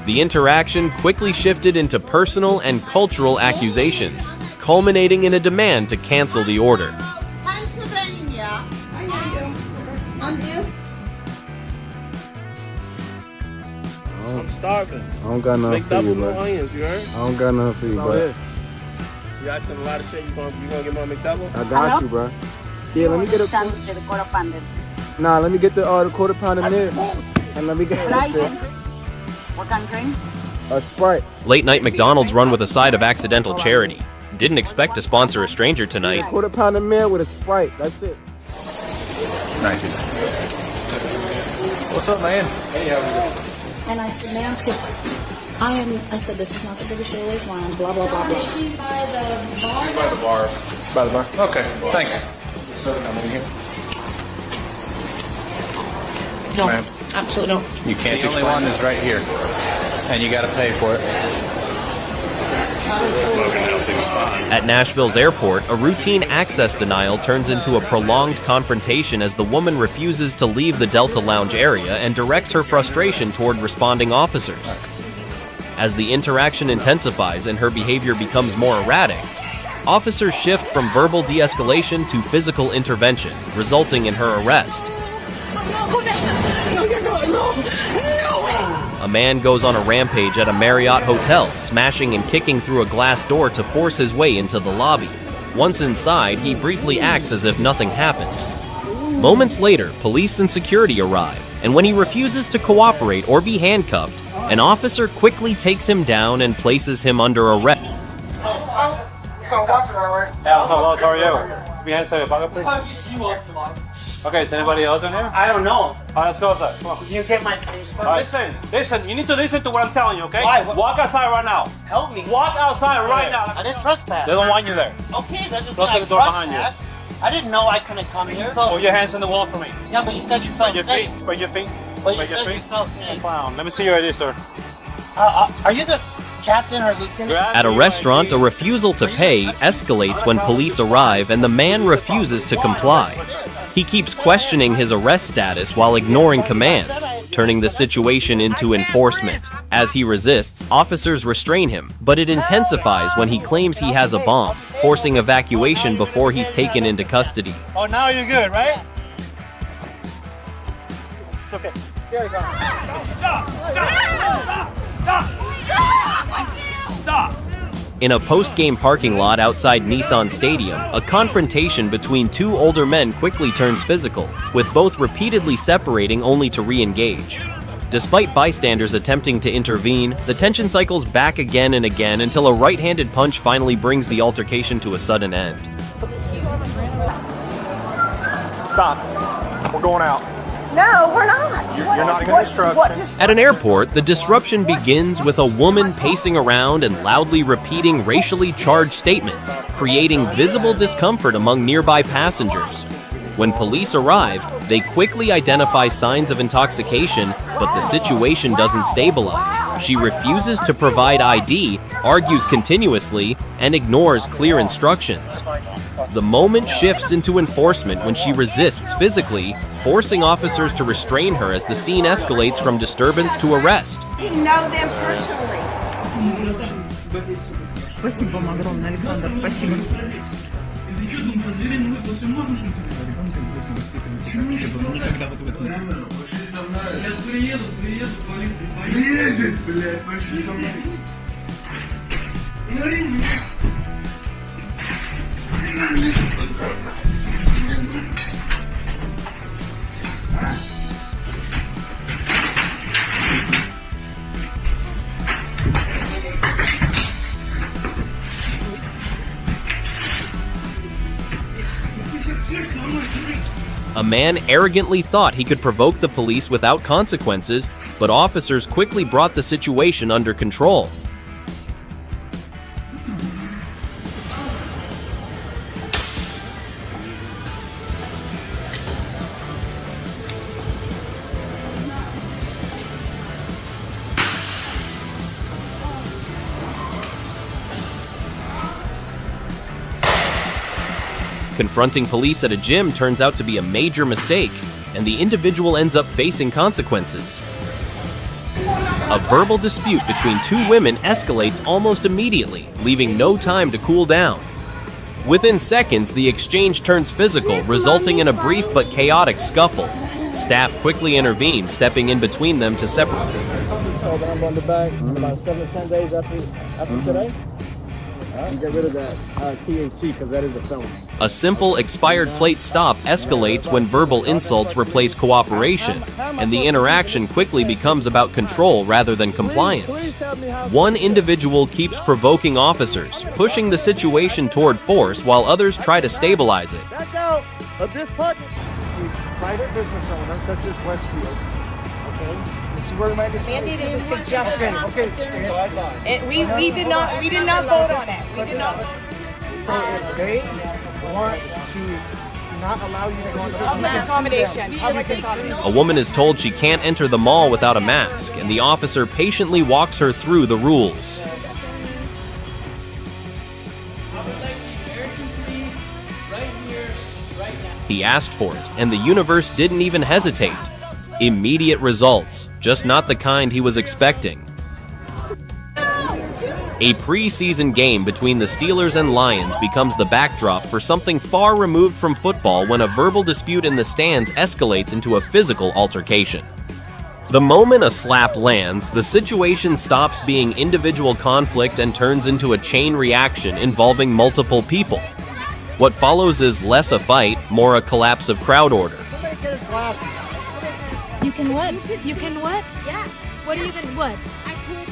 The interaction quickly shifted into personal and cultural accusations, culminating in a demand to cancel the order. Pennsylvania. I know you. On this. I'm starving. I don't got nothing for you, McDouble, bro. onions, you heard? I don't got nothing for you, bro. You asking a lot of shit. You gonna get more McDouble? I got you, bro. Yeah, let me get a. Nah, let me get the quarter pounder there, and let me get What kind of drink? a Sprite. Late night McDonald's run with a side of accidental charity. Didn't expect to sponsor a stranger tonight. Quarter pounder meal with a Sprite. That's it. 19. What's up, man? And I said, ma'am, I said, this is not the biggest show is line, blah, blah, blah, blah. Is she by the bar? By the bar. By the bar? Okay, thanks. I'm in here. No, Ma'am. absolutely no. You can't. The only one is right here, and you got to pay for it. At Nashville's airport, a routine access denial turns into a prolonged confrontation as the woman refuses to leave the Delta Lounge area and directs her frustration toward responding officers. As the interaction intensifies and her behavior becomes more erratic, officers shift from verbal de-escalation to physical intervention, resulting in her arrest. No, you're not. No. A man goes on a rampage at a Marriott hotel, smashing and kicking through a glass door to force his way into the lobby. Once inside, he briefly acts as if nothing happened. Moments later, police and security arrive, and when he refuses to cooperate or be handcuffed, an officer quickly takes him down and places him under arrest. Hello, how are you? Can you answer your bucket, please? Okay, is anybody else in here? I don't know. All right, let's go outside. Come on. You get my face first. Listen, you need to listen to what I'm telling you, okay? Why? Walk outside right now. Help me. Walk outside right now. I didn't trespass. They don't want you there. Okay, that doesn't Close mean I the door behind you. trespass. I didn't know I couldn't come here. Put your hands on the wall for me. Yeah, but you said you felt Put your safe. feet. Put your feet. But you Put said your you feet. felt safe. Clown. Let me see your ID, sir. Are you the captain or lieutenant? At a restaurant, a refusal to pay escalates when police arrive and the man refuses to comply. He keeps questioning his arrest status while ignoring commands, turning the situation into enforcement. As he resists, officers restrain him, but it intensifies when he claims he has a bomb, forcing evacuation before he's taken into custody. Oh, now you're good, right? It's okay. There you go. Stop! Stop! Stop! Stop! In a post-game parking lot outside Nissan Stadium, a confrontation between two older men quickly turns physical, with both repeatedly separating only to re-engage. Despite bystanders attempting to intervene, the tension cycles back again and again until a right-handed punch finally brings the altercation to a sudden end. Stop. We're going out. No, we're not. You're not going to disrupt. At an airport, the disruption begins with a woman pacing around and loudly repeating racially charged statements, creating visible discomfort among nearby passengers. When police arrive, they quickly identify signs of intoxication, but the situation doesn't stabilize. She refuses to provide ID, argues continuously, and ignores clear instructions. The moment shifts into enforcement when she resists physically, forcing officers to restrain her as the scene escalates from disturbance to arrest. You know them personally. Спасибо вам огромное, Александр. Спасибо. Никогда вот в этом не было. Сейчас приеду, полиция. Приедет, блядь, пошли со мной. A man arrogantly thought he could provoke the police without consequences, but officers quickly brought the situation under control. Confronting police at a gym turns out to be a major mistake, and the individual ends up facing consequences. A verbal dispute between two women escalates almost immediately, leaving no time to cool down. Within seconds, the exchange turns physical, resulting in a brief but chaotic scuffle. Staff quickly intervene, stepping in between them to separate. I'm on the back about 7 to 10 days after today. Get rid of that THC because that is a felony. A simple expired plate stop escalates when verbal insults replace cooperation, and the interaction quickly becomes about control rather than compliance. One individual keeps provoking officers, pushing the situation toward force while others try to stabilize it. Back out of this parking. Private business owner such as Westfield. Okay. This is where we might Mandate is a suggestion. Okay. We did not vote on it. We did not. So if they want to not allow you to go on the Public accommodation. A woman is told she can't enter the mall without a mask, and the officer patiently walks her through the rules. He asked for it, and the universe didn't even hesitate. Immediate results, just not the kind he was expecting. A preseason game between the Steelers and Lions becomes the backdrop for something far removed from football when a verbal dispute in the stands escalates into a physical altercation. The moment a slap lands, the situation stops being individual conflict and turns into a chain reaction involving multiple people. What follows is less a fight, more a collapse of crowd order. You can what? You can what? Yeah. What are you gonna what? I could,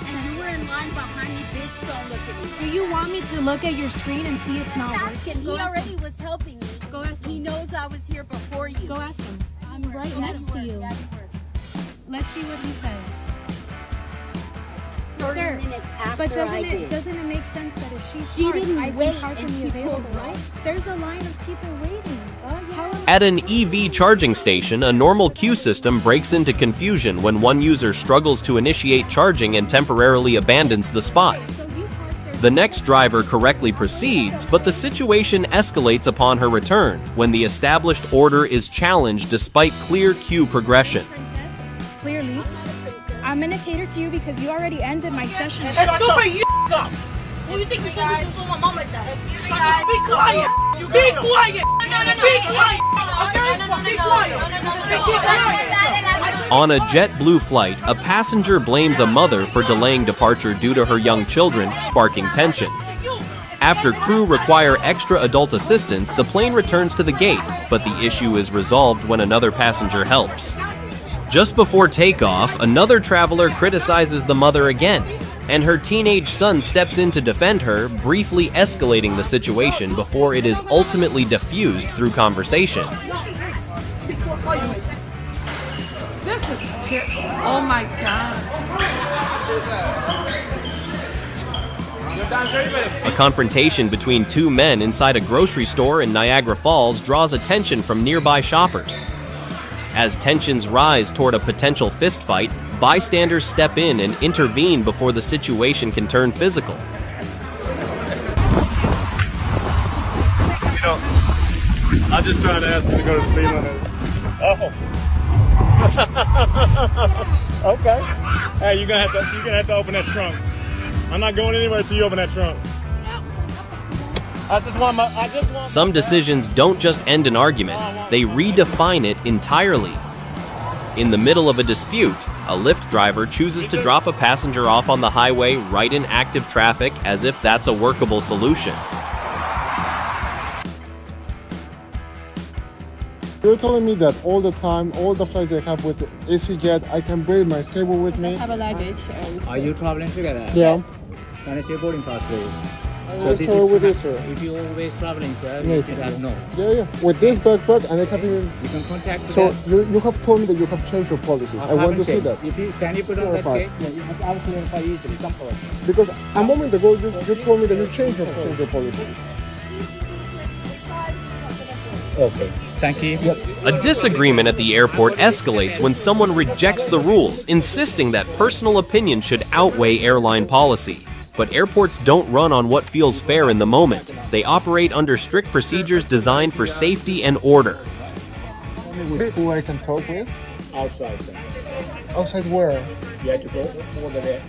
and you were in line behind me, bitch. Don't look at me. Do you want me to look at your screen and see it's not working? He already was helping me. Go ask him. He knows I was here before you. Go ask him. I'm right next to you. Let's see what he says. Sir, but doesn't it make sense that if she didn't wait and she pulled right? There's a line of people waiting. At an EV charging station, a normal queue system breaks into confusion when one user struggles to initiate charging and temporarily abandons the spot. The next driver correctly proceeds, but the situation escalates upon her return when the established order is challenged despite clear queue progression. Clearly, I'm gonna cater to you because you already ended my session. Who you think this is for my mom like that? Be quiet! Be quiet! Be quiet! Be quiet! On a JetBlue flight, a passenger blames a mother for delaying departure due to her young children, sparking tension. After crew require extra adult assistance, the plane returns to the gate, but the issue is resolved when another passenger helps. Just before takeoff, another traveler criticizes the mother again, and her teenage son steps in to defend her, briefly escalating the situation before it is ultimately diffused through conversation. This is terrible. Oh my God. A confrontation between two men inside a grocery store in Niagara Falls draws attention from nearby shoppers. As tensions rise toward a potential fistfight, bystanders step in and intervene before the situation can turn physical. I just tried to ask him to go to speed limit. Oh. Okay. Hey, you're gonna have to open that trunk. I'm not going anywhere until you open that trunk. Some decisions don't just end an argument, they redefine it entirely. In the middle of a dispute, a Lyft driver chooses to drop a passenger off on the highway right in active traffic as if that's a workable solution. You're telling me that all the time, all the flights I have with EasyJet, I can bring my cable with me? Have a luggage. Are you traveling together? Yes. Can I see your boarding pass, please? always travel with this, sir. If you always traveling, sir, Yeah, you should have known. Yeah. With this backpack, and I have even. You can contact. So you have told me that you have changed your policies. I want to see that. Can you put on that Clarify. case? Yeah, I'll clarify easily. Come forward. Because a moment ago you told me that you changed your policies. Okay. Thank you. A disagreement at the airport escalates when someone rejects the rules, insisting that personal opinion should outweigh airline policy. But airports don't run on what feels fair in the moment. They operate under strict procedures designed for safety and order. Who I can talk with? Outside, sir. Outside where? You have to go all the way.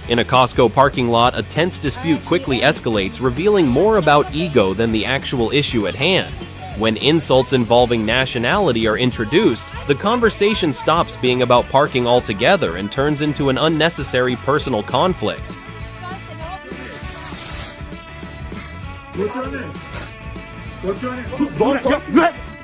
In a Costco parking lot, a tense dispute quickly escalates, revealing more about ego than the actual issue at hand. When insults involving nationality are introduced, the conversation stops being about parking altogether and turns into an unnecessary personal conflict. What's your name? What's your name?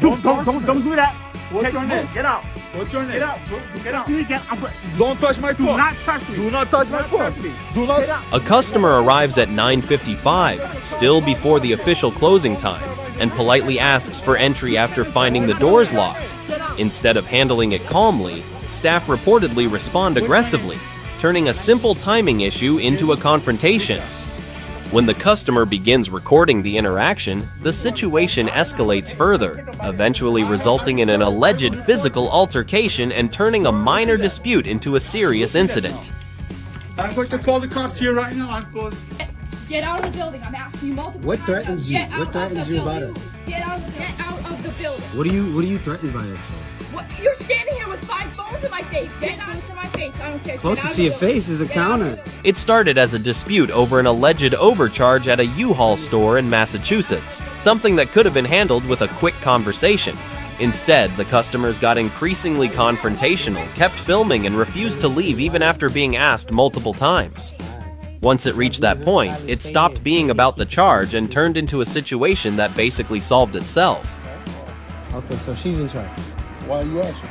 Don't do that. What's your name? Get out. What's your name? Get out. Get out. Don't touch my phone. Do not touch me. Do not touch my phone. Do not. A customer arrives at 9:55, still before the official closing time, and politely asks for entry after finding the doors locked. Instead of handling it calmly, staff reportedly respond aggressively, turning a simple timing issue into a confrontation. When the customer begins recording the interaction, the situation escalates further, eventually resulting in an alleged physical altercation and turning a minor dispute into a serious incident. I'm going to call the cops here right now. I'm going. Get out of the building. I'm asking you multiple What times. threatens you? Get out What threatens of the you about building. Get out of the building. What are you threatened by this? What? You're standing here with 5 phones in my face. Get out of my face. I don't care. Close Get to out see of your the building. face is a Get out of counter. It started as a dispute over an alleged overcharge at a U-Haul store in Massachusetts, something that could have been handled with a quick conversation. Instead, the customers got increasingly confrontational, kept filming, and refused to leave even after being asked multiple times. Once it reached that point, it stopped being about the charge and turned into a situation that basically solved itself. Okay, so she's in charge. Why are you asking?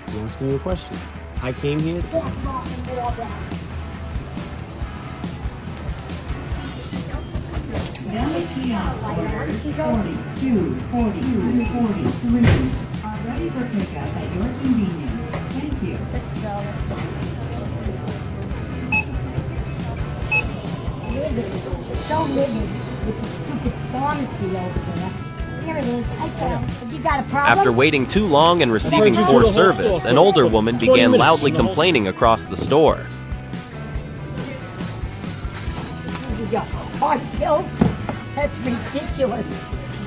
I'm asking you a question. I came here to... are ready for pickup at your convenience. Thank you. So living with the stupid pharmacy over there. Here it is. I found it. You got a problem? After waiting too long and receiving poor service, an older woman began loudly complaining across the store. You got heart pills? That's ridiculous.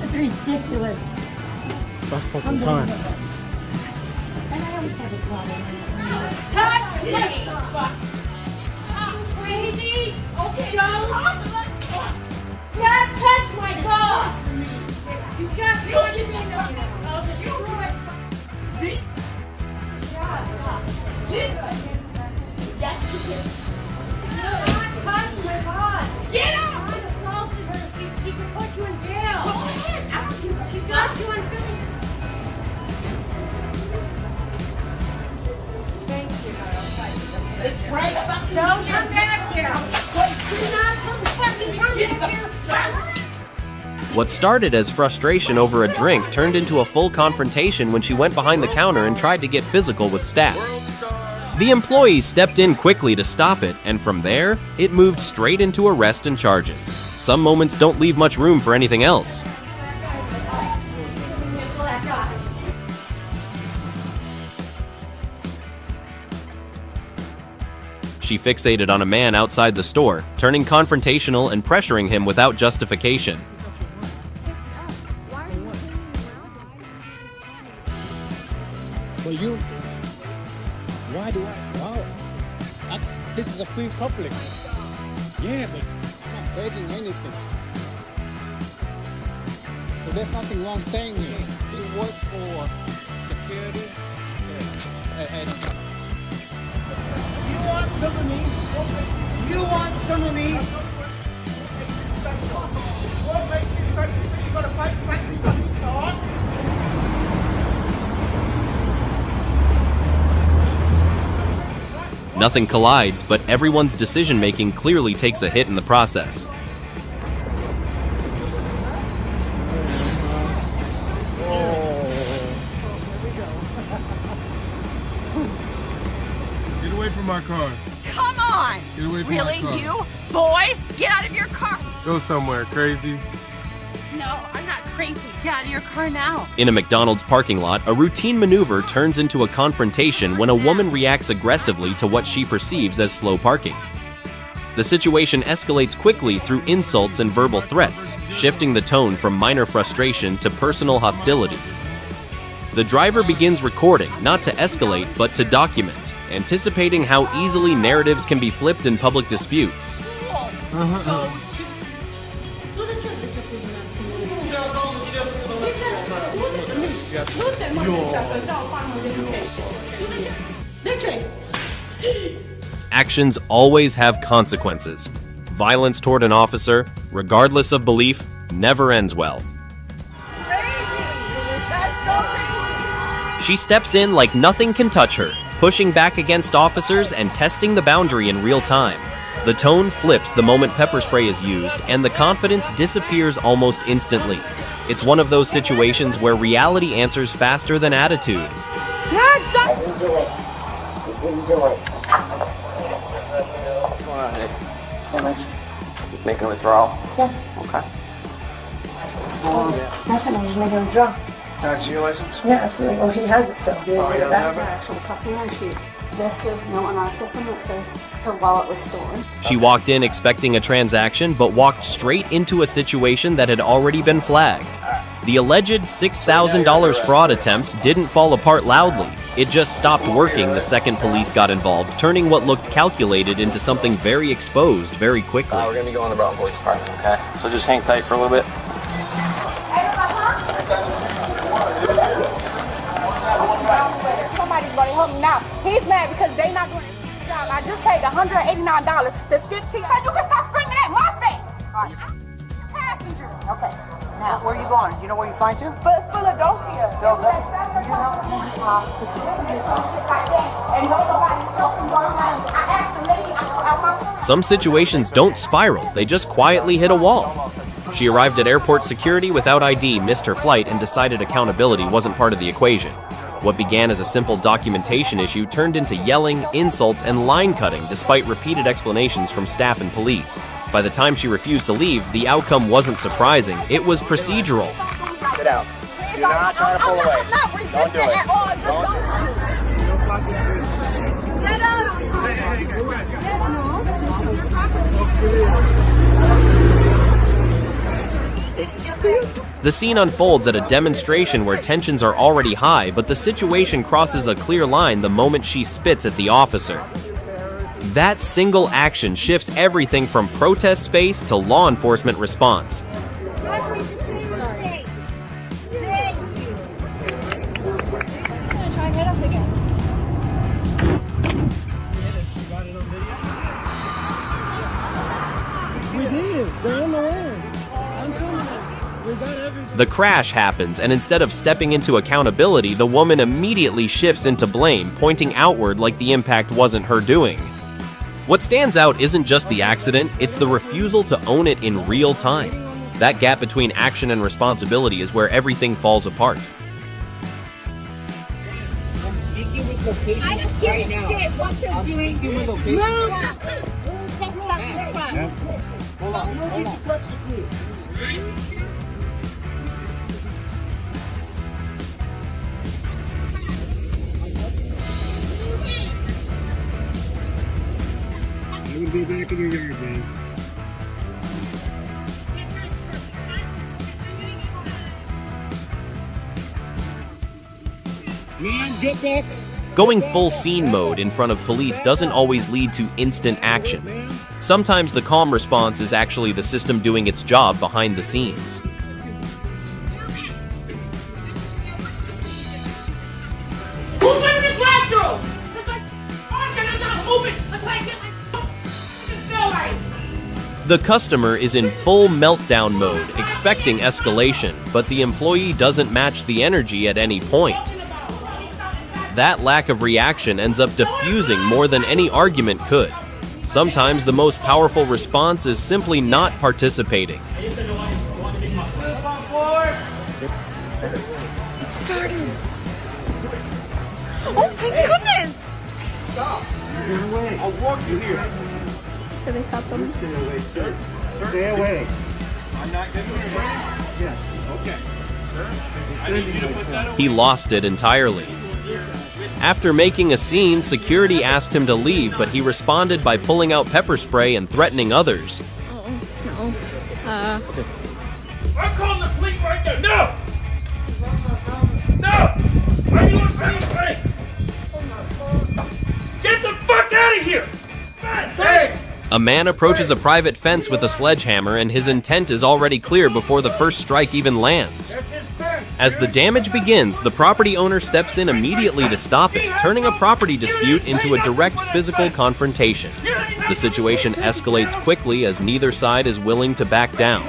That's ridiculous. That's fucking time. And I always have a problem. Touch me! Crazy? Okay, don't touch my boss! You just want to I'll destroy it. Yes, you did. Do not touch my boss! Get up! I assaulted her. She could put you in jail. Go ahead. I don't care. She's got you on video. Thank you. It's right about to don't come back here. Do not fucking come back here. What started as frustration over a drink turned into a full confrontation when she went behind the counter and tried to get physical with staff. The employees stepped in quickly to stop it, and from there, it moved straight into arrest and charges. Some moments don't leave much room for anything else. She fixated on a man outside the store, turning confrontational and pressuring him without justification. For you, why do I? Wow, this is a free public. Yeah, but I'm not begging anything. So there's nothing wrong staying here. You work for security. And You want some of me? You want some of me? What makes you special? You gotta fight stuff, dog. Nothing collides, but everyone's decision-making clearly takes a hit in the process. Get away from my car. Come on! Get away from Really, my car. you? Boy, get out of your car! Go somewhere, crazy. No, I'm not crazy. Get out of your car now. In a McDonald's parking lot, a routine maneuver turns into a confrontation when a woman reacts aggressively to what she perceives as slow parking. The situation escalates quickly through insults and verbal threats, shifting the tone from minor frustration to personal hostility. The driver begins recording, not to escalate, but to document, anticipating how easily narratives can be flipped in public disputes. Actions always have consequences. Violence toward an officer, regardless of belief, never ends well. She steps in like nothing can touch her, pushing back against officers and testing the boundary in real time. The tone flips the moment pepper spray is used, and the confidence disappears almost instantly. It's one of those situations where reality answers faster than attitude. Making a withdrawal? Yeah. Okay. Nothing, I'm just making a withdrawal. Can I see your license? Yeah, absolutely. Well, he has it still. Oh, he doesn't That's have our it? actual customer sheet. This is no in our system that says her wallet was stolen. She walked in expecting a transaction, but walked straight into a situation that had already been flagged. The alleged $6,000 fraud attempt didn't fall apart loudly. It just stopped working the second police got involved, turning what looked calculated into something very exposed very quickly. We're going to be going to the Broughton Police Department, okay? So just hang tight for a little bit. Somebody's going to help me now. He's mad because they not doing their job. I just paid $189 to skip to you. So you can stop screaming at my face. All right. Passenger. Okay. Now, where are you going? Do you know where you're flying to? Philadelphia. Some situations don't spiral, they just quietly hit a wall. She arrived at airport security without ID, missed her flight, and decided accountability wasn't part of the equation. What began as a simple documentation issue turned into yelling, insults, and line cutting despite repeated explanations from staff and police. By the time she refused to leave, the outcome wasn't surprising, it was procedural. Sit down. Do not try to pull away. Don't do it. Get out! The scene unfolds at a demonstration where tensions are already high, but the situation crosses a clear line the moment she spits at the officer. That single action shifts everything from protest space to law enforcement response. We did. They're on the way. I'm filming it. We got everything. The crash happens, and instead of stepping into accountability, the woman immediately shifts into blame, pointing outward like the impact wasn't her doing. What stands out isn't just the accident, it's the refusal to own it in real time. That gap between action and responsibility is where everything falls apart. I'm speaking with location I don't give right a now. shit what they're I'm doing. speaking with location. Move! Hold on, hold on. Touch the crew. I'm gonna be back in your yard, man. Man, get back. Going full scene mode in front of police doesn't always lead to instant action. Sometimes the calm response is actually the system doing its job behind the scenes. Who went in the drive-thru? It's like, I'm not moving. It's like, it's still like. The customer is in full meltdown mode, expecting escalation, but the employee doesn't match the energy at any point. That lack of reaction ends up diffusing more than any argument could. Sometimes the most powerful response is simply not participating. Starting. Oh my goodness! Stop. Get away. I'll walk you here. Should I stop them? Stay away, sir. Stay away. I'm not getting away. Yes. Okay. Sir, I need you to put that away. He lost it entirely. After making a scene, security asked him to leave, but he responded by pulling out pepper spray and threatening others. No. I'm calling the police right there. No! No! Are you on pepper spray? Get the fuck out of here! Hey! A man approaches a private fence with a sledgehammer, and his intent is already clear before the first strike even lands. As the damage begins, the property owner steps in immediately to stop it, turning a property dispute into a direct physical confrontation. The situation escalates quickly as neither side is willing to back down.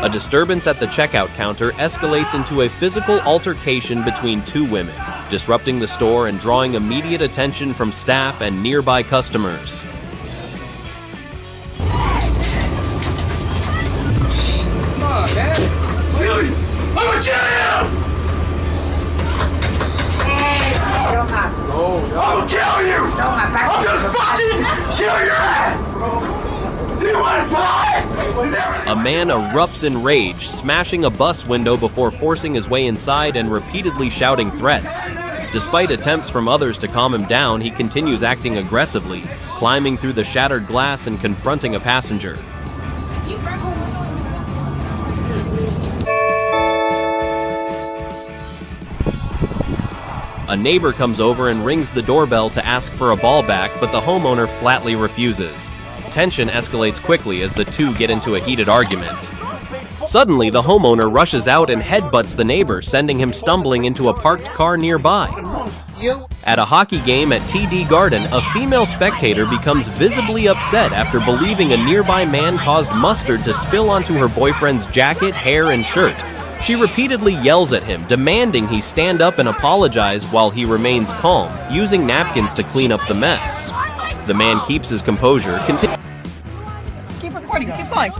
A disturbance at the checkout counter escalates into a physical altercation between two women, disrupting the store and drawing immediate attention from staff and nearby customers. Come on, man. Kill you! I'm gonna kill you! I'm gonna kill you! I'm just fucking kill your ass! Do you want to die? A man erupts in rage, smashing a bus window before forcing his way inside and repeatedly shouting threats. Despite attempts from others to calm him down, he continues acting aggressively, climbing through the shattered glass and confronting a passenger. A neighbor comes over and rings the doorbell to ask for a ball back, but the homeowner flatly refuses. Tension escalates quickly as the two get into a heated argument. Suddenly, the homeowner rushes out and headbutts the neighbor, sending him stumbling into a parked car nearby. At a hockey game at TD Garden, a female spectator becomes visibly upset after believing a nearby man caused mustard to spill onto her boyfriend's jacket, hair, and shirt. She repeatedly yells at him, demanding he stand up and apologize while he remains calm, using napkins to clean up the mess. The man keeps his composure, Keep recording, keep going.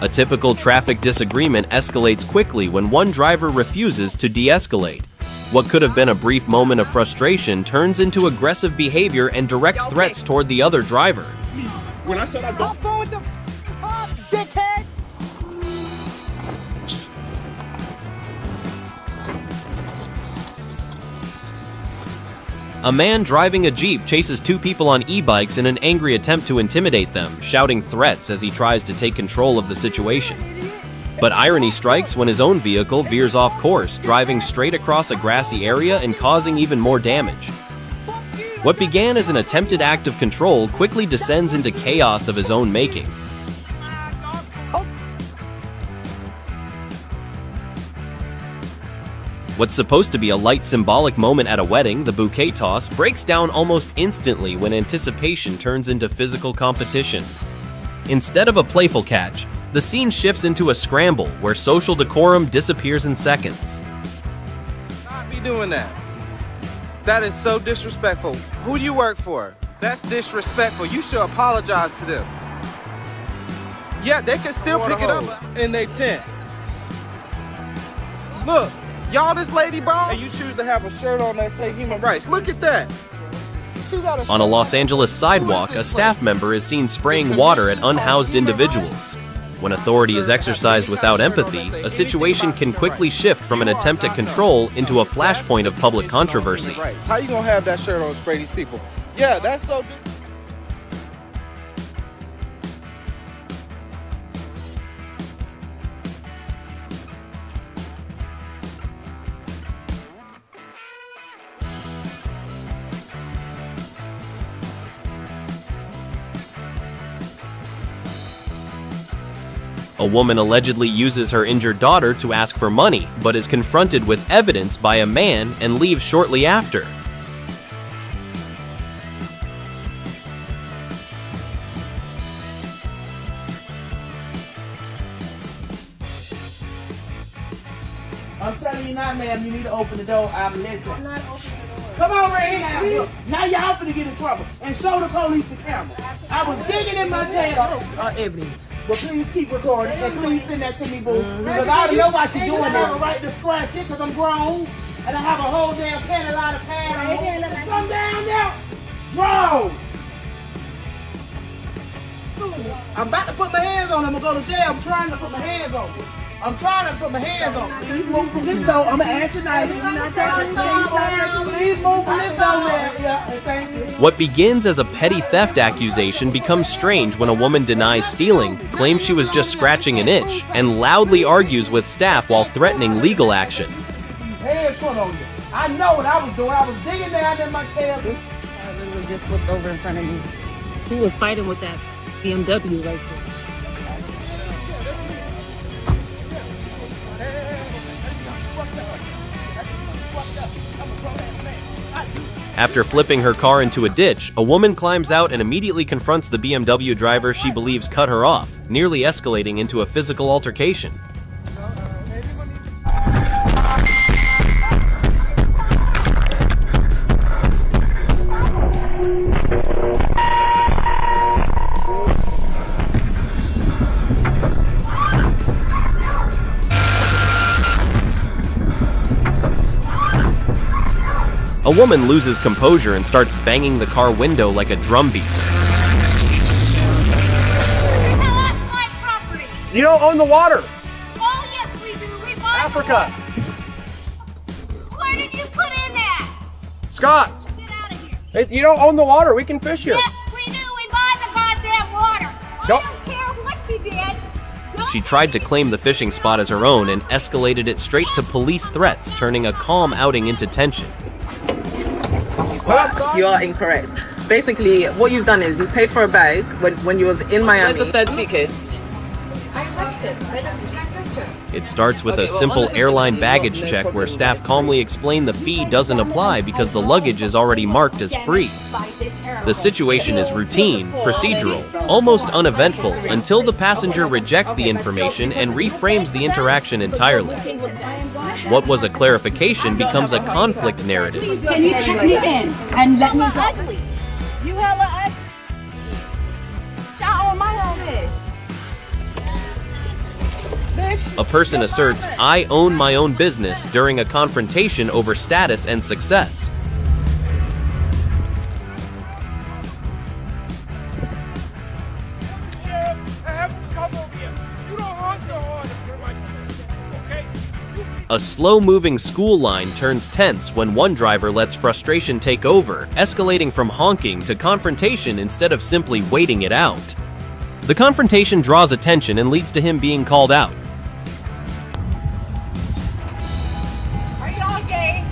A typical traffic disagreement escalates quickly when one driver refuses to de-escalate. What could have been a brief moment of frustration turns into aggressive behavior and direct threats toward the other driver. When I said I don't go with the cops, dickhead! A man driving a Jeep chases two people on e-bikes in an angry attempt to intimidate them, shouting threats as he tries to take control of the situation. But irony strikes when his own vehicle veers off course, driving straight across a grassy area and causing even more damage. What began as an attempted act of control quickly descends into chaos of his own making. What's supposed to be a light symbolic moment at a wedding, the bouquet toss, breaks down almost instantly when anticipation turns into physical competition. Instead of a playful catch, the scene shifts into a scramble where social decorum disappears in seconds. Not be doing that. That is so disrespectful. Who do you work for? That's disrespectful. You should apologize to them. Yeah, they can still pick it up in their tent. Look. Y'all this lady, bro, and you choose to have a shirt on that say human rights. Look at that. On a Los Angeles sidewalk, a staff member is seen spraying water at unhoused individuals. When authority is exercised without empathy, a situation can quickly shift from an attempt at control into a flashpoint of public controversy. How you gonna have that shirt on and spray these people? Yeah, that's so A woman allegedly uses her injured daughter to ask for money, but is confronted with evidence by a man and leaves shortly after. ma'am, you need to open the door. I'm listening. I'm not opening the door. Come on right here. Now y'all finna get in trouble. And show the police the camera. I was digging in my tail. Evidence. But please keep recording. And please send that to me, boo. Because I don't know why she's doing that. I have a right to scratch it because I'm grown. And I have a whole damn pen, a lot of pad. Come down there. Bro. I'm about to put my hands on him. I'm gonna go to jail. I'm trying to put my hands on him. I'm trying to put my hands on him. Please move from this door. I'm gonna ask you now. Please move from this door, man. Yeah, thank you. What begins as a petty theft accusation becomes strange when a woman denies stealing, claims she was just scratching an itch, and loudly argues with staff while threatening legal action. Hands put on you. I know what I was doing. I was digging down in my tail. I literally just looked over in front of me. He was fighting with that BMW right there. After flipping her car into a ditch, a woman climbs out and immediately confronts the BMW driver she believes cut her off, nearly escalating into a physical altercation. A woman loses composure and starts banging the car window like a drumbeat. You don't own the water. Oh, yes, we do. We buy Africa. Where did you put in that? Scott. Get out of here. You don't own the water. We can fish here. Yes, we do. We buy the goddamn water. Don't- I don't care what you did. She tried to claim the fishing spot as her own and escalated it straight to police threats, turning a calm outing into tension. You are incorrect. Basically, what you've done is you paid for a bag when you was in Miami. Where's the third suitcase? I left it. I left it to my sister. It starts with Okay, a well, simple on the system, airline no baggage problem check where with staff this. calmly explain the fee doesn't apply because the luggage is already marked as free. The situation is routine, procedural, almost uneventful until the passenger rejects the information and reframes the interaction entirely. What was a clarification becomes a conflict narrative. Can you check me in and let me go? Ugly. You hella ugly. Y'all on my own head. Bitch. A person asserts, "I own my own business" during a confrontation over status and success. A slow-moving school line turns tense when one driver lets frustration take over, escalating from honking to confrontation instead of simply waiting it out. The confrontation draws attention and leads to him being called out. Are y'all gay?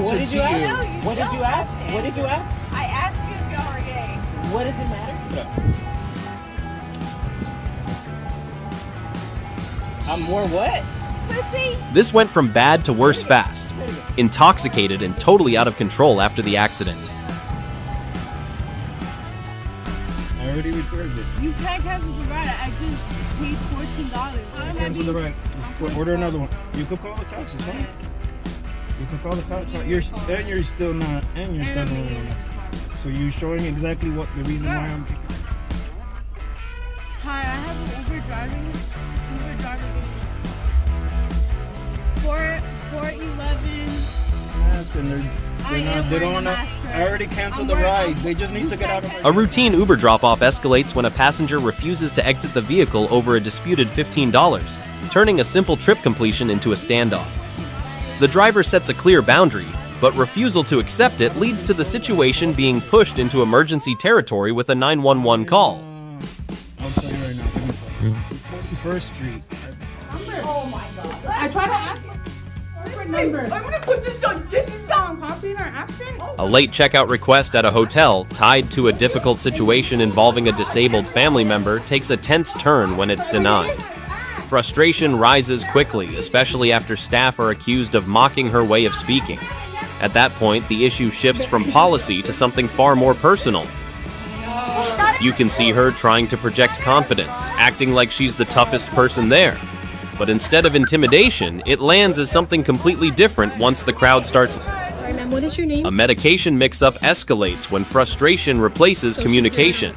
What did you ask? What did you ask? What did you ask? I asked you if y'all are gay. What does it matter? I'm more what? Pussy. This went from bad to worse fast. Intoxicated and totally out of control after the accident. I already recorded it. You can't cancel the ride. I just paid $14. Cancel the ride. Just order another one. You could call the cops. It's fine. You could call the cops. You're still not. So you're showing exactly what the reason why I'm kicking. Hi, I have an Uber driving. 411. Yes, and they don't want to. I already canceled the ride. They just need to get out of my. A routine Uber drop-off escalates when a passenger refuses to exit the vehicle over a disputed $15, turning a simple trip completion into a standoff. The driver sets a clear boundary, but refusal to accept it leads to the situation being pushed into emergency territory with a 911 call. I'll tell you right now. 21st Street. Oh my god. I tried to ask my number. I'm gonna put this on. This is down. Copying our accent. A late checkout request at a hotel tied to a difficult situation involving a disabled family member takes a tense turn when it's denied. Frustration rises quickly, especially after staff are accused of mocking her way of speaking. At that point, the issue shifts from policy to something far more personal. You can see her trying to project confidence, acting like she's the toughest person there. But instead of intimidation, it lands as something completely different once the crowd starts. Sorry, ma'am, what is your name? A medication mix-up escalates when frustration replaces communication.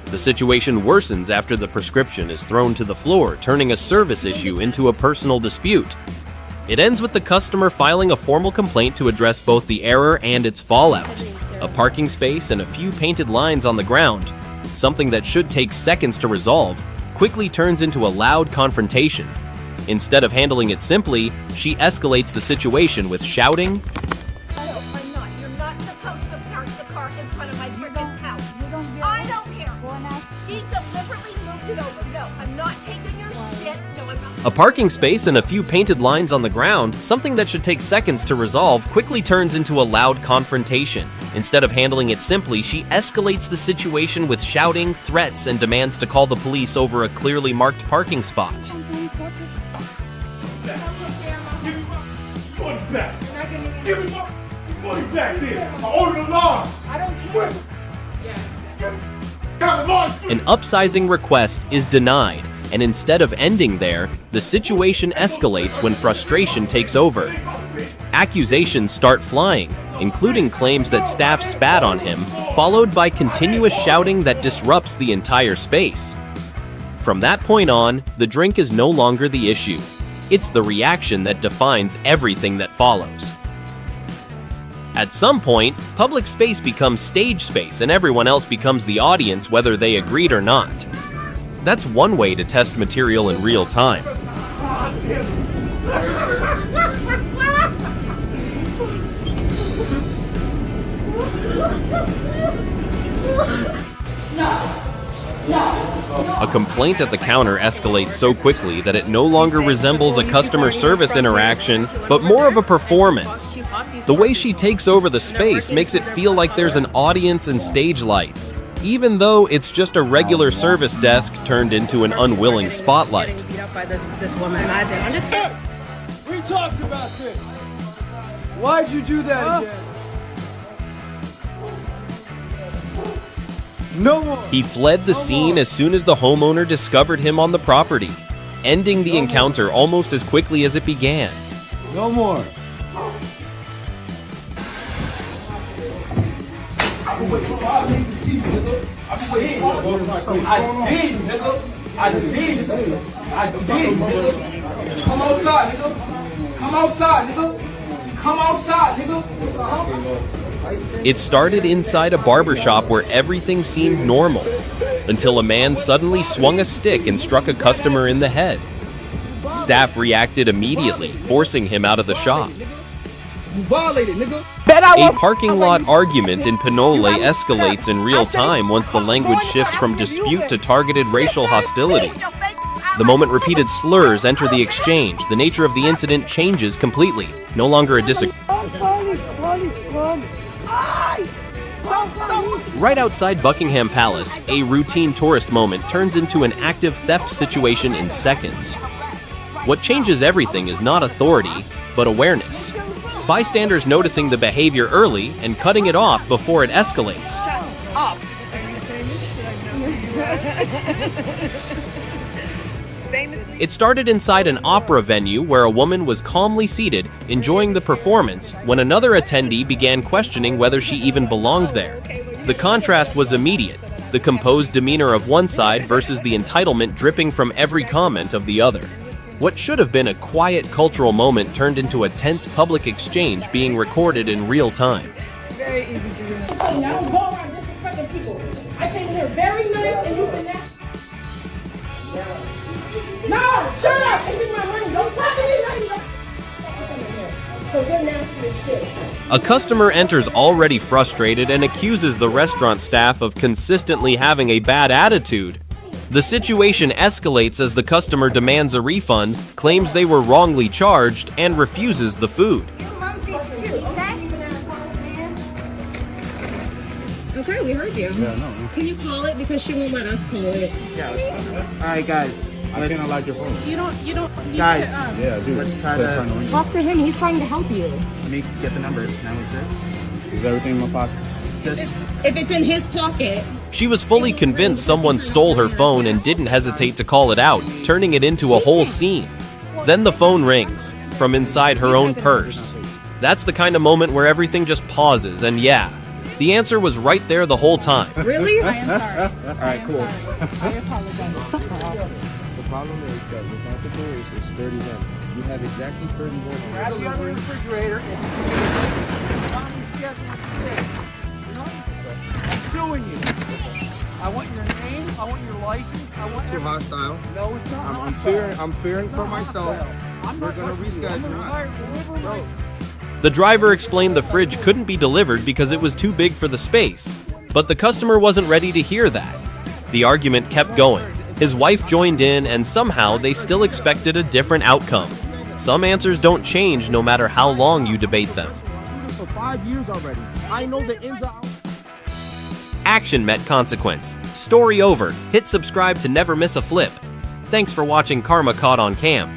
The situation worsens after the prescription is thrown to the floor, turning a service issue into a personal dispute. It ends with the customer filing a formal complaint to address both the error and its fallout. A parking space and a few painted lines on the ground, something that should take seconds to resolve, quickly turns into a loud confrontation. Instead of handling it simply, she escalates the situation with shouting, No, I'm not. You're not supposed to park the car in front of my freaking house. I don't care. She deliberately moved it over. No, I'm not taking your shit. No, I'm not. A parking space and a few painted lines on the ground, something that should take seconds to resolve, quickly turns into a loud confrontation. Instead of handling it simply, she escalates the situation with shouting, threats, and demands to call the police over a clearly marked parking spot. Back. Give me my money back there. I ordered a large. I don't care. An upsizing request is denied, and instead of ending there, the situation escalates when frustration takes over. Accusations start flying, including claims that staff spat on him, followed by continuous shouting that disrupts the entire space. From that point on, the drink is no longer the issue. It's the reaction that defines everything that follows. At some point, public space becomes stage space and everyone else becomes the audience whether they agreed or not. That's one way to test material in real time. A complaint at the counter escalates so quickly that it no longer resembles a customer service interaction, but more of a performance. The way she takes over the space makes it feel like there's an audience and stage lights, even though it's just a regular service desk turned into an unwilling spotlight. We talked about this. Why'd you do that again? No more. He fled the scene as soon as the homeowner discovered him on the property, ending the encounter almost as quickly as it began. No more. I did, nigga. Come outside, nigga. Come outside, nigga. Come outside, nigga. It started inside a barbershop where everything seemed normal, until a man suddenly swung a stick and struck a customer in the head. Staff reacted immediately, forcing him out of the shop. You violated, nigga. A parking lot argument in Pinole escalates in real time once the language shifts from dispute to targeted racial hostility. The moment repeated slurs enter the exchange, the nature of the incident changes completely. No longer a disagreement. Right outside Buckingham Palace, a routine tourist moment turns into an active theft situation in seconds. What changes everything is not authority, but awareness. Bystanders noticing the behavior early and cutting it off before it escalates. It started inside an opera venue where a woman was calmly seated, enjoying the performance, when another attendee began questioning whether she even belonged there. The contrast was immediate, the composed demeanor of one side versus the entitlement dripping from every comment of the other. What should have been a quiet cultural moment turned into a tense public exchange being recorded in real time. Very easy to do. I don't go around disrespecting people. I came here very nice and you can now. No, shut up and give me my money. Don't talk to me like you. Because you're nasty as shit. A customer enters already frustrated and accuses the restaurant staff of consistently having a bad attitude. The situation escalates as the customer demands a refund, claims they were wrongly charged, and refuses the food. Okay, we heard you. Yeah, no. Can you call it because she won't let us call it? Yeah. All right, guys. I can't like your phone. You don't need Guys, to, yeah, dude. Let's try to talk to him. He's trying to help you. Let me get the number. 916. Is everything in my pocket? If it's in his pocket. She was fully convinced someone stole her phone and didn't hesitate to call it out, turning it into a whole scene. Then the phone rings from inside her own purse. That's the kind of moment where everything just pauses, and yeah, the answer was right there the whole time. Really? I am sorry. Alright, cool. I apologize. The problem is that without the doors, it's 30 men. You have exactly 30 more. Grab the other refrigerator and Tommy's schedule shit. I'm suing you. I want your name, I want your license, I want Too hostile. No, it's not hostile. I'm fearing for myself. We're gonna reschedule. Bro. The driver explained the fridge couldn't be delivered because it was too big for the space, but the customer wasn't ready to hear that. The argument kept going. His wife joined in, and somehow they still expected a different outcome. Some answers don't change no matter how long you debate them. For 5 years already. I know the ins and outs. Action met consequence. Story over. Hit subscribe to never miss a flip. Thanks for watching Karma Caught on Cam.